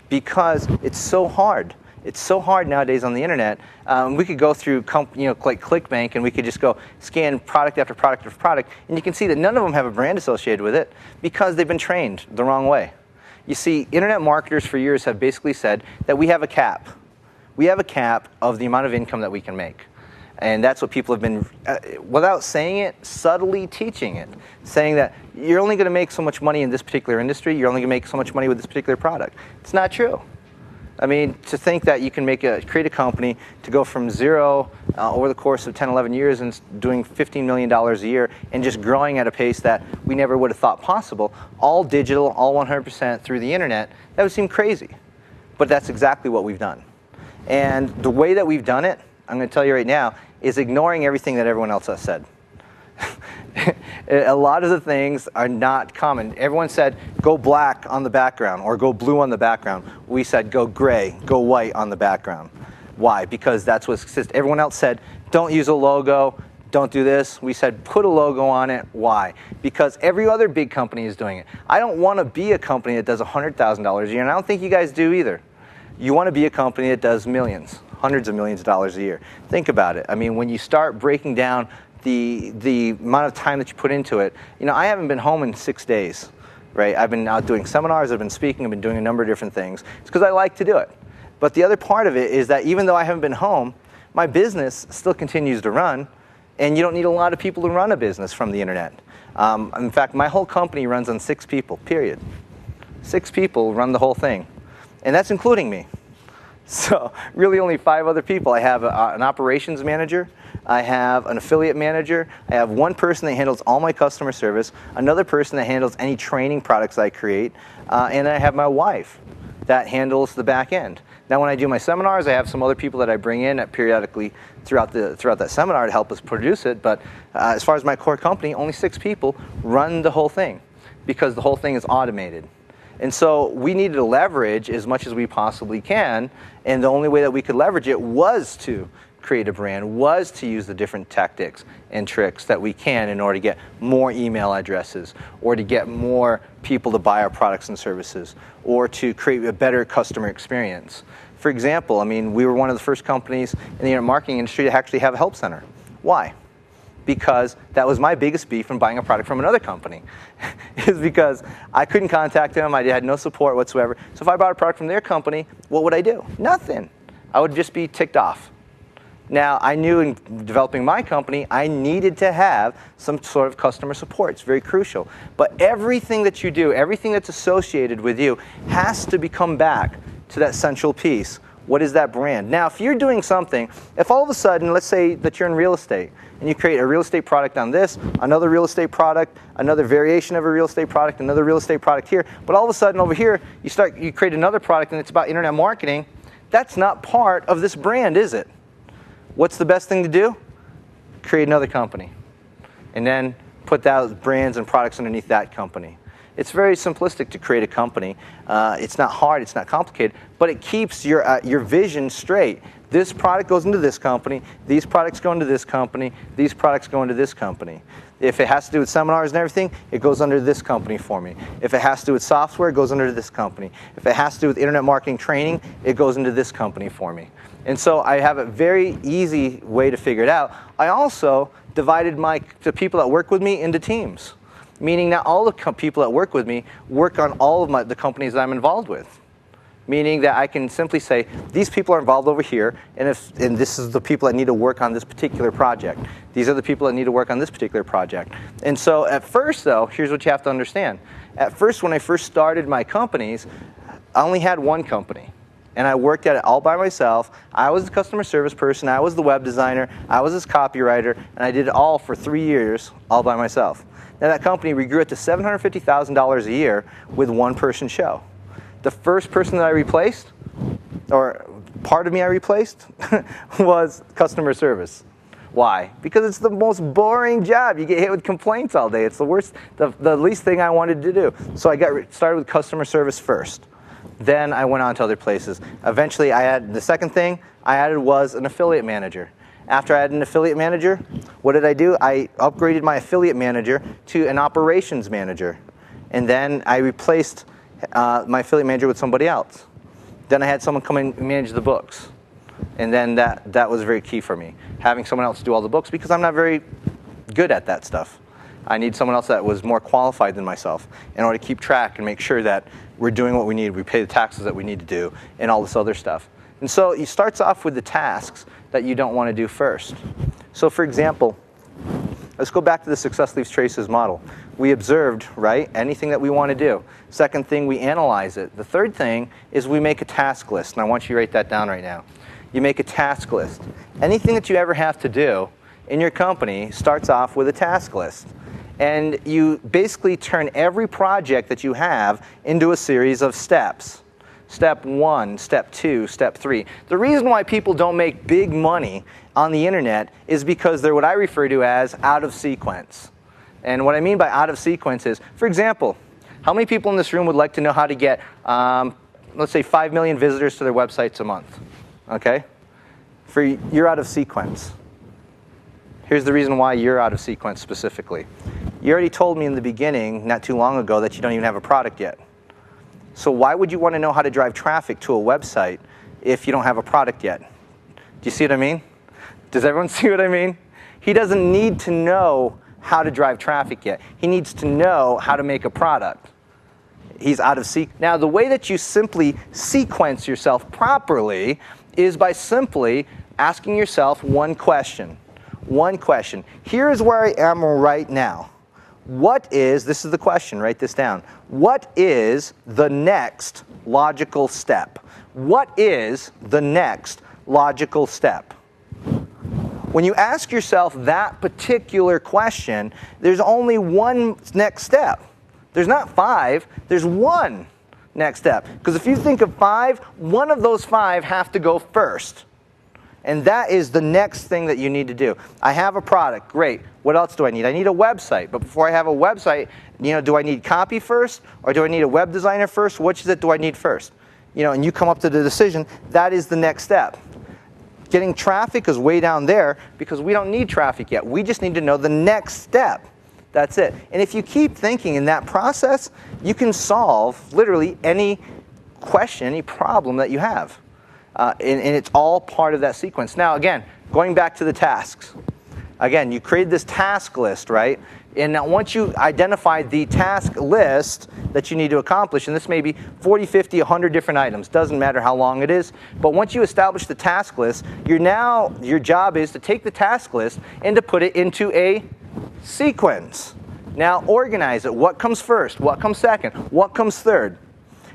because it's so hard. It's so hard nowadays on the internet. We could go through, like ClickBank, and we could just go scan product after product after product, and you can see that none of them have a brand associated with it because they've been trained the wrong way. You see, internet marketers for years have basically said that we have a cap. We have a cap of the amount of income that we can make. And that's what people have been, without saying it, subtly teaching it, saying that you're only going to make so much money in this particular industry, you're only going to make so much money with this particular product. It's not true. I mean, to think that you can create a company to go from zero over the course of 10, 11 years and doing $15 million a year and just growing at a pace that we never would have thought possible, all digital, all 100% through the internet, that would seem crazy. But that's exactly what we've done. And the way that we've done it, I'm going to tell you right now, is ignoring everything that everyone else has said. A lot of the things are not common. Everyone said, go black on the background or go blue on the background. We said, go gray, go white on the background. Why? Because that's what exists. Everyone else said, don't use a logo, don't do this. We said, put a logo on it. Why? Because every other big company is doing it. I don't want to be a company that does $100,000 a year, and I don't think you guys do either. You want to be a company that does millions, hundreds of millions of dollars a year. Think about it. I mean, when you start breaking down the amount of time that you put into it, I haven't been home in 6 days, right? I've been out doing seminars, I've been speaking, I've been doing a number of different things. It's because I like to do it. But the other part of it is that even though I haven't been home, my business still continues to run, and you don't need a lot of people to run a business from the internet. In fact, my whole company runs on 6 people, period. 6 people run the whole thing, and that's including me. So really only 5 other people. I have an operations manager, I have an affiliate manager, I have one person that handles all my customer service, another person that handles any training products I create, and I have my wife that handles the back end. Now when I do my seminars, I have some other people that I bring in periodically throughout that seminar to help us produce it, but as far as my core company, only 6 people run the whole thing because the whole thing is automated. And so we needed to leverage as much as we possibly can, and the only way that we could leverage it was to create a brand, was to use the different tactics and tricks that we can in order to get more email addresses, or to get more people to buy our products and services, or to create a better customer experience. For example, I mean, we were one of the first companies in the internet marketing industry to actually have a help center. Why? Because that was my biggest beef in buying a product from another company, is because I couldn't contact them, I had no support whatsoever. So if I bought a product from their company, what would I do? Nothing. I would just be ticked off. Now, I knew in developing my company, I needed to have some sort of customer support. It's very crucial. But everything that you do, everything that's associated with you, has to become back to that central piece. What is that brand? Now, if you're doing something, if all of a sudden, let's say that you're in real estate, and you create a real estate product on this, another real estate product, another variation of a real estate product, another real estate product here, but all of a sudden over here, you create another product and it's about internet marketing, that's not part of this brand, is it? What's the best thing to do? Create another company. And then put those brands and products underneath that company. It's very simplistic to create a company. It's not hard, it's not complicated, but it keeps your vision straight. This product goes into this company, these products go into this company, these products go into this company. If it has to do with seminars and everything, it goes under this company for me. If it has to do with software, it goes under this company. If it has to do with internet marketing training, it goes into this company for me. And so I have a very easy way to figure it out. I also divided the people that work with me into teams, meaning that all the people that work with me work on all of the companies that I'm involved with. Meaning that I can simply say, these people are involved over here, and this is the people that need to work on this particular project. These are the people that need to work on this particular project. And so at first, though, here's what you have to understand. At first, when I first started my companies, I only had one company. And I worked at it all by myself. I was the customer service person, I was the web designer, I was this copywriter, and I did it all for 3 years, all by myself. Now that company, we grew it to $750,000 a year with one-person show. the first person that I replaced, or part of me I replaced, was customer service. Why? Because it's the most boring job. You get hit with complaints all day. It's the worst, the least thing I wanted to do. So I got started with customer service first. Then I went on to other places. Eventually, the second thing I added was an affiliate manager. After I had an affiliate manager, what did I do? I upgraded my affiliate manager to an operations manager. And then I replaced my affiliate manager with somebody else. Then I had someone come and manage the books. And then that was very key for me, having someone else do all the books, because I'm not very good at that stuff. I need someone else that was more qualified than myself in order to keep track and make sure that we're doing what we need, we pay the taxes that we need to do, and all this other stuff. And so it starts off with the tasks that you don't want to do first. So for example, let's go back to the Success Leaves Traces model. We observed, right, anything that we want to do. Second thing, we analyze it. The third thing is we make a task list, and I want you to write that down right now. You make a task list. Anything that you ever have to do in your company starts off with a task list. And you basically turn every project that you have into a series of steps. Step 1, step 2, step 3. The reason why people don't make big money on the internet is because they're what I refer to as out of sequence. And what I mean by out of sequence is, for example, how many people in this room would like to know how to get, let's say, 5 million visitors to their websites a month? Okay? You're out of sequence. Here's the reason why you're out of sequence specifically. You already told me in the beginning, not too long ago, that you don't even have a product yet. So why would you want to know how to drive traffic to a website if you don't have a product yet? Do you see what I mean? Does everyone see what I mean? He doesn't need to know how to drive traffic yet. He needs to know how to make a product. He's out of sequence. Now, the way that you simply sequence yourself properly is by simply asking yourself one question. One question. Here is where I am right now. This is the question, write this down. What is the next logical step? What is the next logical step? When you ask yourself that particular question, there's only one next step. There's not 5, there's one next step. Because if you think of 5, one of those 5 have to go first. And that is the next thing that you need to do. I have a product, great. What else do I need? I need a website. But before I have a website, do I need copy first? Or do I need a web designer first? Which is it do I need first? And you come up to the decision, that is the next step. Getting traffic is way down there because we don't need traffic yet. We just need to know the next step. That's it. And if you keep thinking in that process, you can solve literally any question, any problem that you have. And it's all part of that sequence. Now, again, going back to the tasks. Again, you create this task list, right? And now once you identify the task list that you need to accomplish, and this may be 40, 50, 100 different items, doesn't matter how long it is, but once you establish the task list, your job is to take the task list and to put it into a sequence. Now organize it. What comes first? What comes second? What comes third?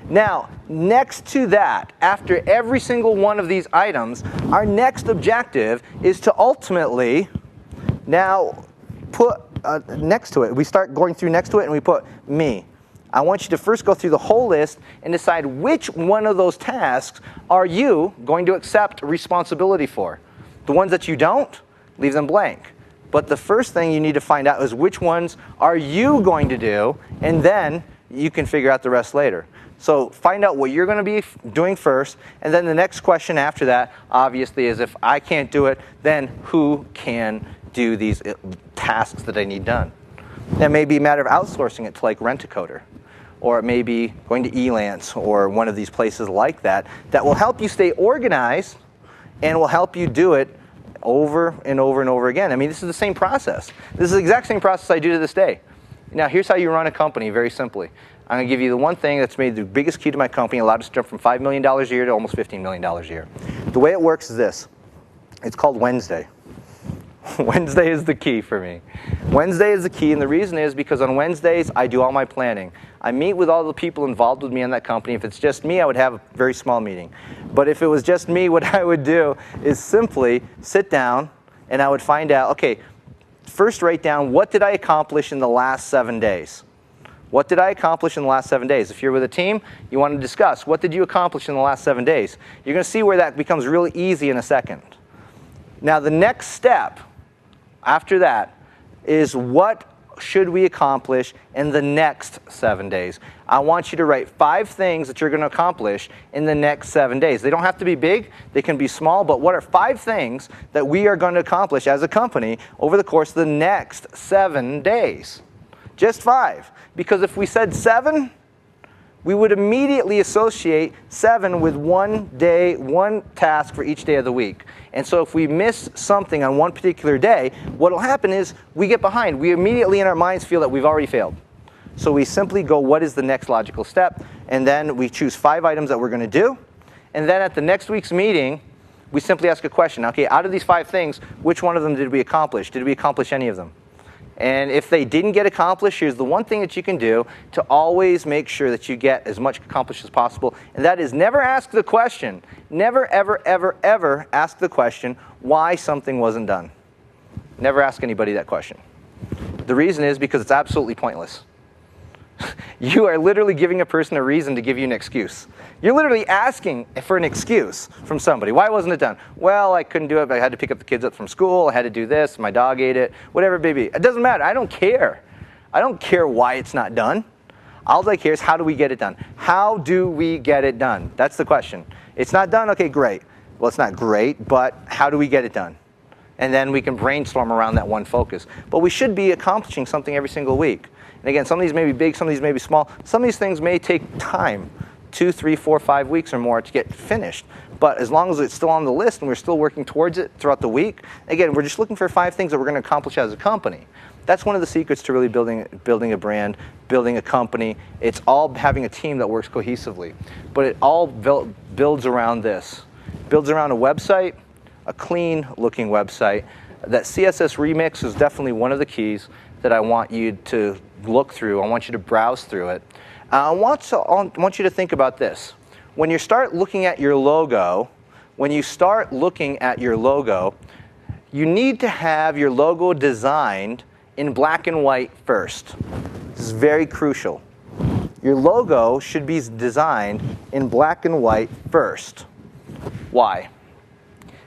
Now, next to that, after every single one of these items, our next objective is to ultimately now put next to it. We start going through next to it and we put me. I want you to first go through the whole list and decide which one of those tasks are you going to accept responsibility for. The ones that you don't, leave them blank. But the first thing you need to find out is which ones are you going to do, and then you can figure out the rest later. So find out what you're going to be doing first, and then the next question after that, obviously, is if I can't do it, then who can do these tasks that I need done? That may be a matter of outsourcing it to like Rent-A-Coder, or it may be going to Elance or one of these places like that will help you stay organized and will help you do it over and over and over again. I mean, this is the same process. This is the exact same process I do to this day. Now, here's how you run a company, very simply. I'm going to give you the one thing that's made the biggest key to my company, allowed us to jump from $5 million a year to almost $15 million a year. The way it works is this. It's called Wednesday. Wednesday is the key for me. Wednesday is the key, and the reason is because on Wednesdays, I do all my planning. I meet with all the people involved with me in that company. If it's just me, I would have a very small meeting. But if it was just me, what I would do is simply sit down, and I would find out, okay, first write down what did I accomplish in the last 7 days? What did I accomplish in the last 7 days? If you're with a team, you want to discuss, what did you accomplish in the last 7 days? You're going to see where that becomes really easy in a second. Now, the next step after that is what should we accomplish in the next 7 days? I want you to write 5 things that you're going to accomplish in the next 7 days. They don't have to be big, they can be small, but what are 5 things that we are going to accomplish as a company over the course of the next 7 days? Just 5. Because if we said 7, we would immediately associate 7 with one day, one task for each day of the week. And so if we miss something on one particular day, what will happen is we get behind. We immediately in our minds feel that we've already failed. So we simply go, what is the next logical step? And then we choose 5 items that we're going to do. And then at the next week's meeting, we simply ask a question. Okay, out of these 5 things, which one of them did we accomplish? Did we accomplish any of them? And if they didn't get accomplished, here's the one thing that you can do to always make sure that you get as much accomplished as possible. And that is never ask the question, never, ever, ever, ever ask the question why something wasn't done. Never ask anybody that question. The reason is because it's absolutely pointless. You are literally giving a person a reason to give you an excuse. You're literally asking for an excuse from somebody. Why wasn't it done? Well, I couldn't do it, but I had to pick up the kids up from school. I had to do this. My dog ate it. Whatever it may be. It doesn't matter. I don't care. I don't care why it's not done. All I care is how do we get it done? How do we get it done? That's the question. It's not done? Okay, great. Well, it's not great, but how do we get it done? And then we can brainstorm around that one focus. But we should be accomplishing something every single week. And again, some of these may be big, some of these may be small. Some of these things may take time, 2, 3, 4, 5 weeks or more to get finished. But as long as it's still on the list and we're still working towards it throughout the week, again, we're just looking for 5 things that we're going to accomplish as a company. That's one of the secrets to really building a brand, building a company. It's all having a team that works cohesively. But it all builds around this. Builds around a website, a clean looking website. That CSS Remix is definitely one of the keys that I want you to look through. I want you to browse through it. I want you to think about this. When you start looking at your logo, you need to have your logo designed in black and white first. This is very crucial. Your logo should be designed in black and white first. Why?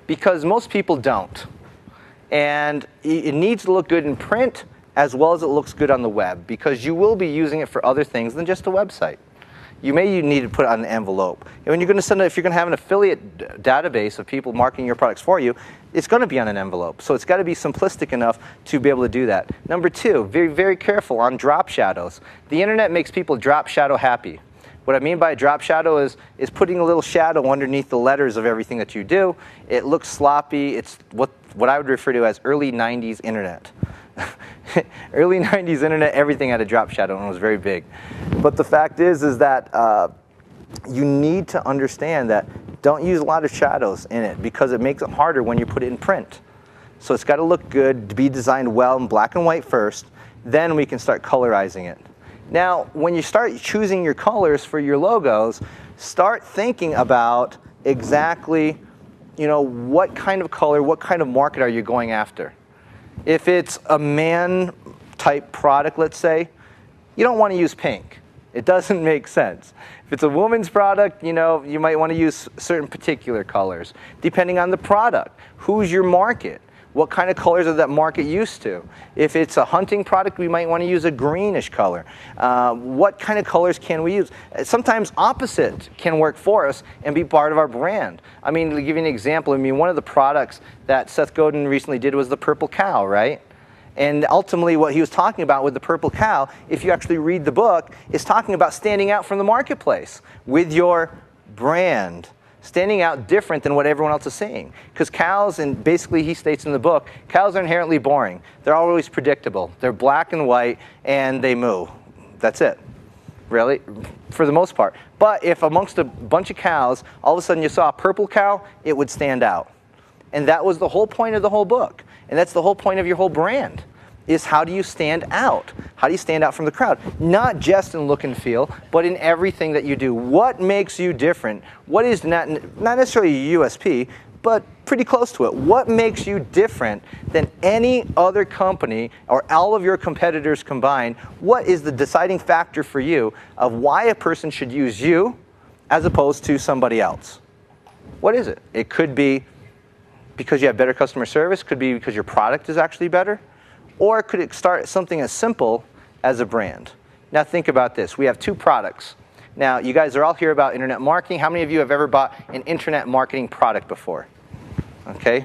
Because most people don't. And it needs to look good in print as well as it looks good on the web, because you will be using it for other things than just a website. You may need to put it on an envelope. And when you're going to send it, if you're going to have an affiliate database of people marketing your products for you, it's going to be on an envelope. So it's got to be simplistic enough to be able to do that. Number 2, very, very careful on drop shadows. The internet makes people drop shadow happy. What I mean by a drop shadow is putting a little shadow underneath the letters of everything that you do. It looks sloppy. It's what I would refer to as early 90s internet. Early 90s internet, everything had a drop shadow and it was very big. But the fact is that you need to understand that don't use a lot of shadows in it because it makes it harder when you put it in print. So it's got to look good, to be designed well in black and white first, then we can start colorizing it. Now, when you start choosing your colors for your logos, start thinking about exactly, what kind of color, what kind of market are you going after? If it's a man-type product, let's say, you don't want to use pink. It doesn't make sense. If it's a woman's product, you might want to use certain particular colors. Depending on the product, who's your market? What kind of colors are that market used to? If it's a hunting product, we might want to use a greenish color. What kind of colors can we use? Sometimes opposite can work for us and be part of our brand. I mean, to give you an example, one of the products that Seth Godin recently did was the purple cow, right? And ultimately what he was talking about with the purple cow, if you actually read the book, is talking about standing out from the marketplace with your brand. Standing out different than what everyone else is seeing. Because cows, and basically he states in the book, cows are inherently boring. They're always predictable. They're black and white, and they moo. That's it, really, for the most part. But if amongst a bunch of cows, all of a sudden you saw a purple cow, it would stand out. And that was the whole point of the whole book. And that's the whole point of your whole brand, is how do you stand out? How do you stand out from the crowd? Not just in look and feel, but in everything that you do. What makes you different? What is not necessarily a USP, but pretty close to it. What makes you different than any other company or all of your competitors combined? What is the deciding factor for you of why a person should use you as opposed to somebody else? What is it? It could be because you have better customer service, could be because your product is actually better, or could it start something as simple as a brand? Now think about this. We have two products. Now, you guys are all here about internet marketing. How many of you have ever bought an internet marketing product before? Okay,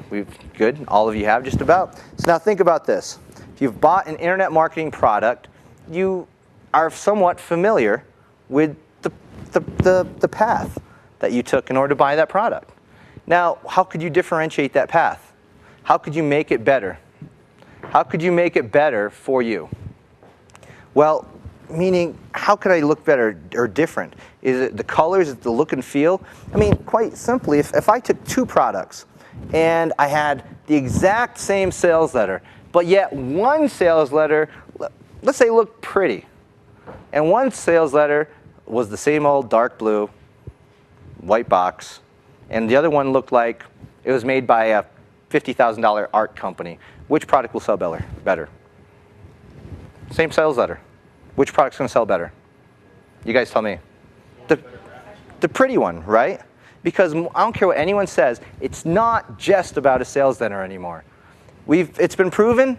good. All of you have just about. So now think about this. If you've bought an internet marketing product, you are somewhat familiar with the path that you took in order to buy that product. Now, how could you differentiate that path? How could you make it better? How could you make it better for you? Well, meaning, how could I look better or different? Is it the colors, is it the look and feel? I mean, quite simply, if I took two products and I had the exact same sales letter, but yet one sales letter, let's say, looked pretty, and one sales letter was the same old dark blue, white box, and the other one looked like it was made by a $50,000 art company. Which product will sell better? Same sales letter. Which product's going to sell better? You guys tell me. The pretty one, right? Because I don't care what anyone says, it's not just about a sales letter anymore. It's been proven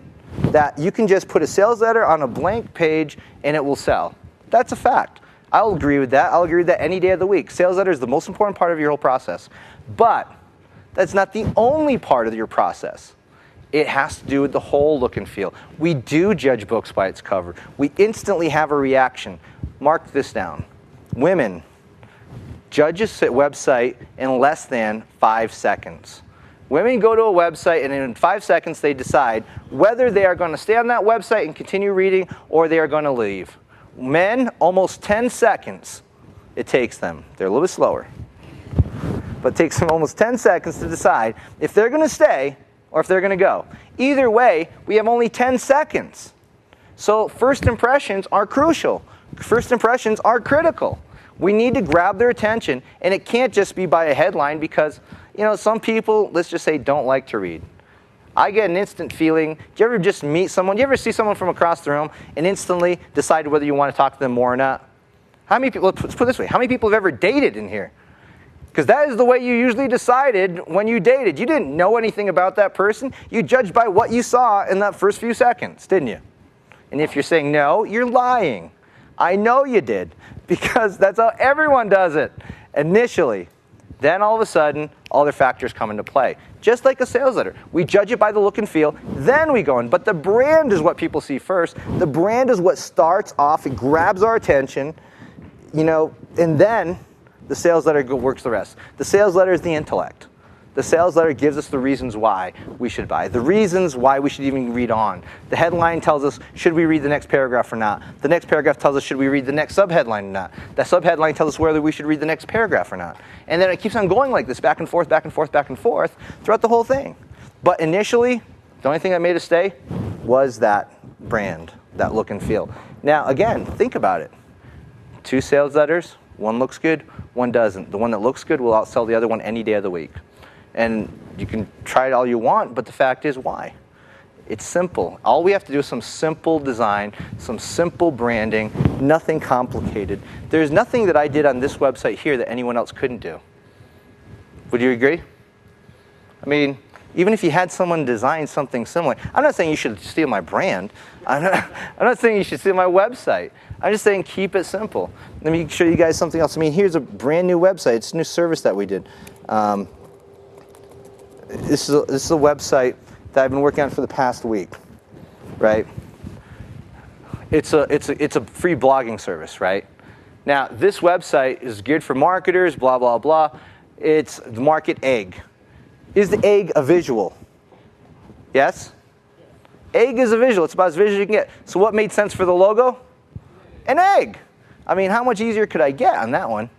that you can just put a sales letter on a blank page and it will sell. That's a fact. I'll agree with that. I'll agree with that any day of the week. Sales letter is the most important part of your whole process. But that's not the only part of your process. It has to do with the whole look and feel. We do judge books by its cover. We instantly have a reaction. Mark this down. Women judge a website in less than 5 seconds. Women go to a website and in 5 seconds they decide whether they are going to stay on that website and continue reading or they are going to leave. Men, almost 10 seconds it takes them. They're a little bit slower. But it takes them almost 10 seconds to decide if they're going to stay or if they're going to go. Either way, we have only 10 seconds. So first impressions are crucial. First impressions are critical. We need to grab their attention, and it can't just be by a headline because, some people, let's just say, don't like to read. I get an instant feeling. Do you ever just meet someone? Do you ever see someone from across the room and instantly decide whether you want to talk to them more or not? How many people, let's put it this way, how many people have ever dated in here? Because that is the way you usually decided when you dated. You didn't know anything about that person. You judged by what you saw in that first few seconds, didn't you? And if you're saying no, you're lying. I know you did, because that's how everyone does it initially. Then all of a sudden, other factors come into play. Just like a sales letter. We judge it by the look and feel, then we go in. But the brand is what people see first. The brand is what starts off, it grabs our attention, and then the sales letter works the rest. The sales letter is the intellect. The sales letter gives us the reasons why we should buy, the reasons why we should even read on. The headline tells us, should we read the next paragraph or not? The next paragraph tells us, should we read the next subheadline or not? That subheadline tells us whether we should read the next paragraph or not. And then it keeps on going like this, back and forth, back and forth, back and forth, throughout the whole thing. But initially, the only thing that made us stay was that brand, that look and feel. Now, again, think about it. 2 sales letters, one looks good, one doesn't. The one that looks good will outsell the other one any day of the week. And you can try it all you want, but the fact is, why? It's simple. All we have to do is some simple design, some simple branding, nothing complicated. There's nothing that I did on this website here that anyone else couldn't do. Would you agree? I mean, even if you had someone design something similar, I'm not saying you should steal my brand. I'm not saying you should steal my website. I'm just saying keep it simple. Let me show you guys something else. I mean, here's a brand new website. It's a new service that we did. This is a website that I've been working on for the past week, right? It's a free blogging service, right? Now, this website is geared for marketers, blah, blah, blah. It's the market egg. Is the egg a visual? Yes? Egg is a visual. It's about as visual as you can get. So what made sense for the logo? An egg. I mean, how much easier could I get on that one?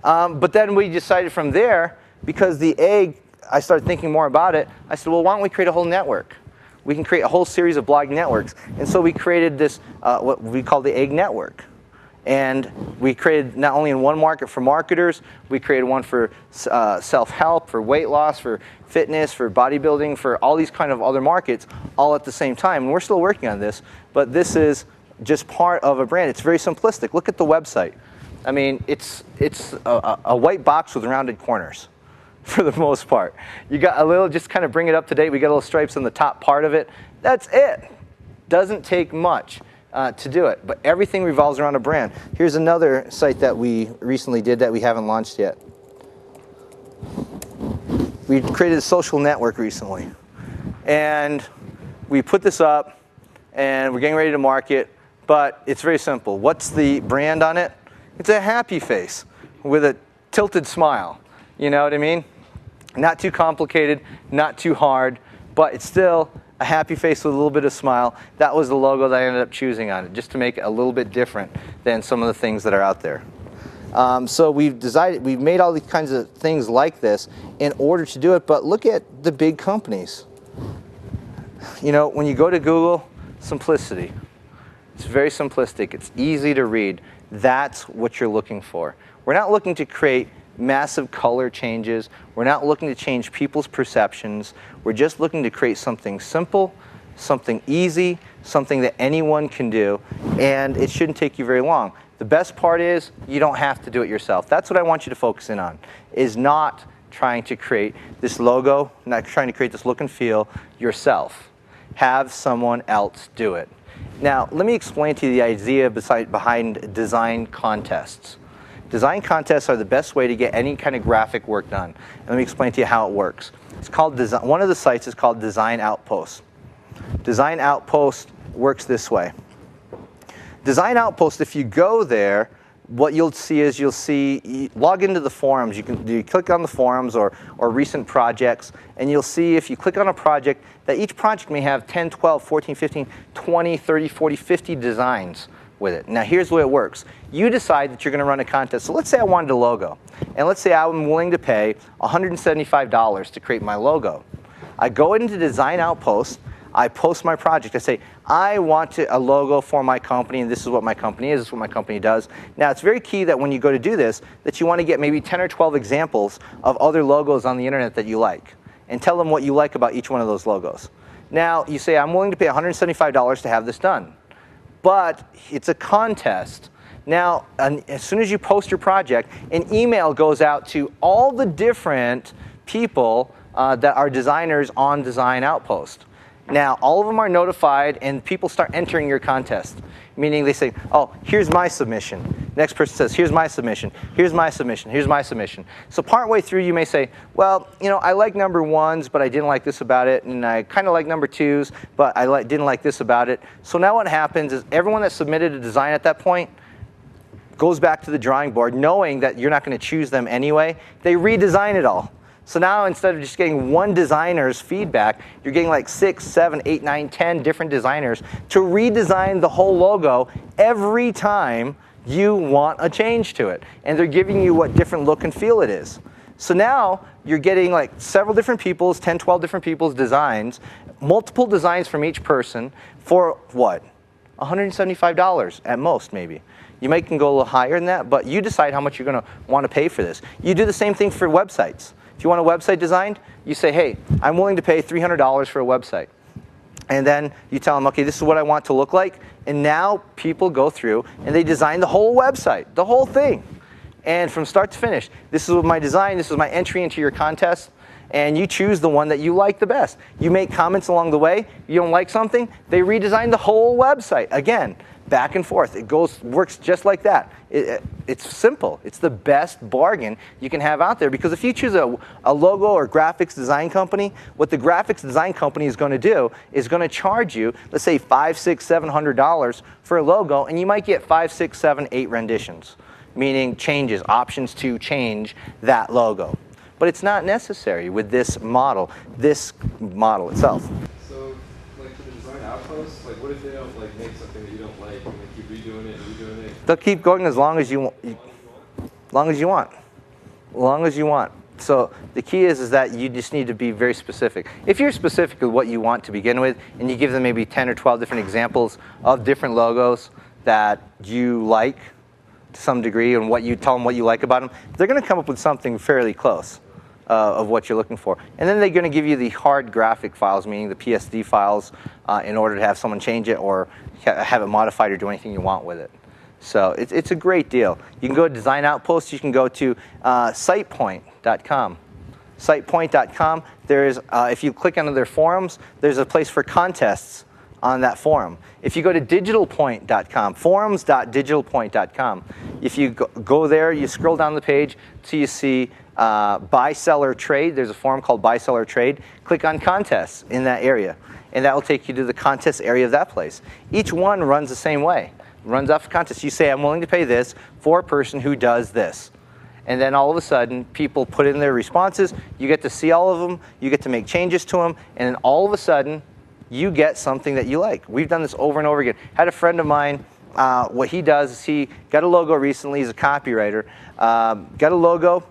But then we decided from there, because the egg, I started thinking more about it. I said, well, why don't we create a whole network? We can create a whole series of blogging networks. And so we created this, what we call the Egg Network. And we created not only in one market for marketers, we created one for self-help, for weight loss, for fitness, for bodybuilding, for all these kind of other markets, all at the same time. And we're still working on this, but this is just part of a brand. It's very simplistic. Look at the website. I mean, it's a white box with rounded corners for the most part. You got a little, just kind of bring it up to date. We got little stripes on the top part of it. That's it. Doesn't take much to do it, but everything revolves around a brand. Here's another site that we recently did that we haven't launched yet. We created a social network recently, and we put this up, and we're getting ready to market, but it's very simple. What's the brand on it? It's a happy face with a tilted smile. You know what I mean? Not too complicated, not too hard, but it's still a happy face with a little bit of smile. That was the logo that I ended up choosing on it, just to make it a little bit different than some of the things that are out there. So we've made all these kinds of things like this in order to do it, but look at the big companies. You know, when you go to Google, simplicity. It's very simplistic. It's easy to read. That's what you're looking for. We're not looking to create massive color changes. We're not looking to change people's perceptions. We're just looking to create something simple, something easy, something that anyone can do, and it shouldn't take you very long. The best part is you don't have to do it yourself. That's what I want you to focus in on, is not trying to create this logo, not trying to create this look and feel yourself. Have someone else do it. Now, let me explain to you the idea behind design contests. Design contests are the best way to get any kind of graphic work done. And let me explain to you how it works. It's called one of the sites is called Design Outpost. Design Outpost works this way. Design Outpost, if you go there, what you'll see is you log into the forums. You click on the forums or recent projects, and you'll see if you click on a project that each project may have 10, 12, 14, 15, 20, 30, 40, 50 designs with it. Now here's the way it works. You decide that you're going to run a contest. So let's say I wanted a logo, and let's say I'm willing to pay $175 to create my logo. I go into Design Outpost, I post my project. I say, I want a logo for my company, and this is what my company is, this is what my company does. Now, it's very key that when you go to do this, that you want to get maybe 10 or 12 examples of other logos on the internet that you like, and tell them what you like about each one of those logos. Now, you say, I'm willing to pay $175 to have this done, but it's a contest. Now, as soon as you post your project, an email goes out to all the different people that are designers on Design Outpost. Now, all of them are notified, and people start entering your contest, meaning they say, oh, here's my submission. Next person says, here's my submission, here's my submission, here's my submission. So partway through, you may say, well, you know, I like number ones, but I didn't like this about it, and I kind of like number twos, but I didn't like this about it. So now what happens is everyone that submitted a design at that point goes back to the drawing board, knowing that you're not going to choose them anyway. They redesign it all. So now instead of just getting one designer's feedback, you're getting like 6, 7, 8, 9, 10 different designers to redesign the whole logo every time you want a change to it. And they're giving you what different look and feel it is. So now you're getting like several different people's, 10, 12 different people's designs, multiple designs from each person for what? $175 at most maybe. You might can go a little higher than that, but you decide how much you're going to want to pay for this. You do the same thing for websites. If you want a website designed, you say, hey, I'm willing to pay $300 for a website. And then you tell them, okay, this is what I want to look like. And now people go through and they design the whole website, the whole thing. And from start to finish, this is my design, this is my entry into your contest. And you choose the one that you like the best. You make comments along the way. You don't like something, they redesign the whole website. Again, back and forth. It works just like that. It's simple. It's the best bargain you can have out there, because if you choose a logo or graphics design company, what the graphics design company is going to do is going to charge you, let's say $500, $600, $700 for a logo, and you might get 5, 6, 7, 8 renditions, meaning changes, options to change that logo. But it's not necessary with this model itself. So, like for the Design Outpost, like what if they don't like make something that you don't like, and they keep redoing it and redoing it? They'll keep going as long as you want. So the key is that you just need to be very specific. If you're specific with what you want to begin with, and you give them maybe 10 or 12 different examples of different logos that you like, to some degree, and what you tell them what you like about them, they're going to come up with something fairly close of what you're looking for. And then they're going to give you the hard graphic files, meaning the PSD files, in order to have someone change it or have it modified or do anything you want with it. So it's a great deal. You can go to Design Outpost. You can go to sitepoint.com. Sitepoint.com. There's, if you click on their forums, there's a place for contests on that forum. If you go to digitalpoint.com, forums.digitalpoint.com, if you go there, you scroll down the page till you see buy, seller, trade. There's a forum called Buy, Seller, Trade. Click on contests in that area, and that will take you to the contest area of that place. Each one runs the same way. Runs off a contest. You say, I'm willing to pay this for a person who does this. And then all of a sudden, people put in their responses. You get to see all of them. You get to make changes to them. And then all of a sudden, you get something that you like. We've done this over and over again. Had a friend of mine, what he does is he got a logo recently. He's a copywriter. Got a logo.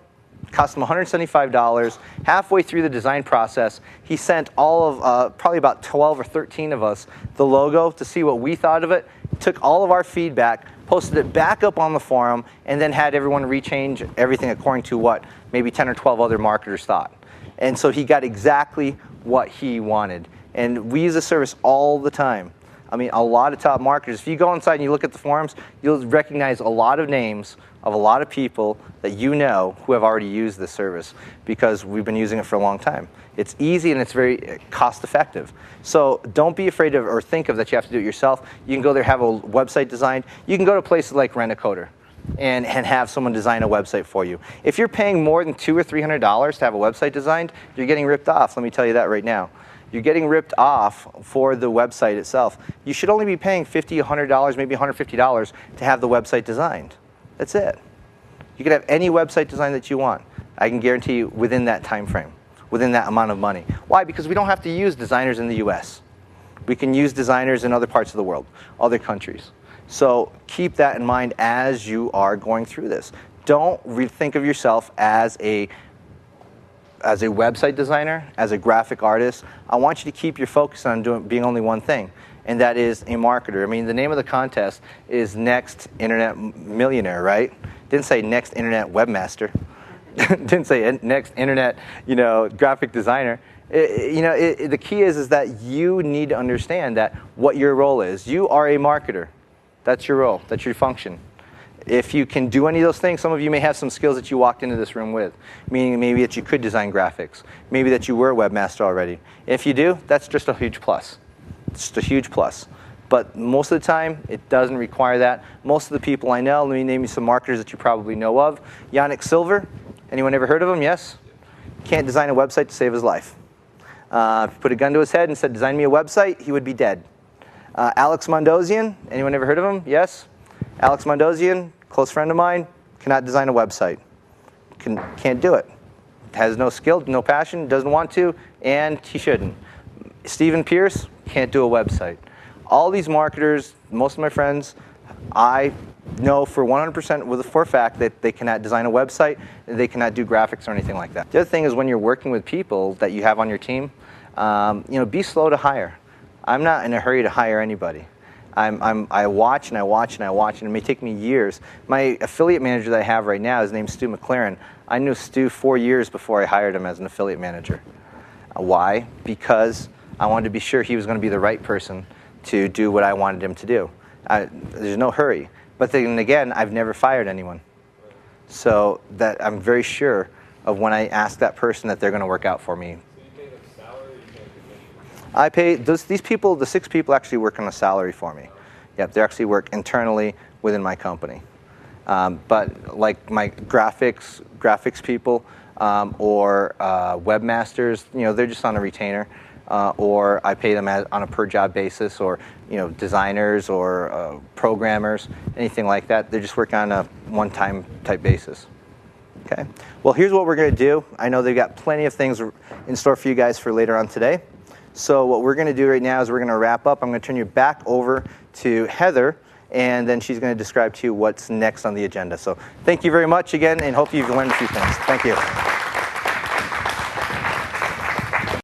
Cost him $175. Halfway through the design process, he sent all of, probably about 12 or 13 of us, the logo to see what we thought of it. Took all of our feedback, posted it back up on the forum, and then had everyone rechange everything according to what maybe 10 or 12 other marketers thought. And so he got exactly what he wanted. And we use this service all the time. I mean, a lot of top marketers. If you go inside and you look at the forums, you'll recognize a lot of names of a lot of people that you know who have already used this service because we've been using it for a long time. It's easy and it's very cost effective. So don't be afraid of or think of that you have to do it yourself. You can go there, have a website designed. You can go to places like Rent-A-Coder and have someone design a website for you. If you're paying more than $200 or $300 to have a website designed, you're getting ripped off. Let me tell you that right now. You're getting ripped off for the website itself. You should only be paying $50, $100, maybe $150 to have the website designed. That's it. You can have any website design that you want. I can guarantee you within that time frame, within that amount of money. Why? Because we don't have to use designers in the US. We can use designers in other parts of the world, other countries. So keep that in mind as you are going through this. Don't think of yourself as a website designer, as a graphic artist. I want you to keep your focus on being only one thing, and that is a marketer. I mean, the name of the contest is Next Internet Millionaire, right? Didn't say Next Internet Webmaster. Didn't say Next Internet, graphic designer. The key is that you need to understand that what your role is. You are a marketer. That's your role. That's your function. If you can do any of those things, some of you may have some skills that you walked into this room with, meaning maybe that you could design graphics, maybe that you were a webmaster already. If you do, that's just a huge plus. It's just a huge plus. But most of the time, it doesn't require that. Most of the people I know, let me name you some marketers that you probably know of. Yannick Silver, anyone ever heard of him? Yes? Can't design a website to save his life. If you put a gun to his head and said, design me a website, he would be dead. Alex Mondosian, anyone ever heard of him? Yes? Alex Mondosian, close friend of mine, cannot design a website. Can't do it. Has no skill, no passion, doesn't want to, and he shouldn't. Stephen Pierce can't do a website. All these marketers, most of my friends, I know for 100% for a fact that they cannot design a website, they cannot do graphics or anything like that. The other thing is when you're working with people that you have on your team, be slow to hire. I'm not in a hurry to hire anybody. I watch and I watch and I watch, and it may take me years. My affiliate manager that I have right now, his name's Stu McLaren. I knew Stu 4 years before I hired him as an affiliate manager. Why? Because I wanted to be sure he was going to be the right person to do what I wanted him to do. There's no hurry. But then again, I've never fired anyone. So that I'm very sure of when I ask that person that they're going to work out for me. I pay these people, the 6 people actually work on a salary for me. Yep, they actually work internally within my company. But like my graphics people or webmasters, they're just on a retainer. Or I pay them on a per job basis, or designers or programmers, anything like that. They're just working on a one-time type basis. Okay. Well, here's what we're going to do. I know they've got plenty of things in store for you guys for later on today. So what we're going to do right now is we're going to wrap up. I'm going to turn you back over to Heather, and then she's going to describe to you what's next on the agenda. So thank you very much again, and hope you've learned a few things. Thank you.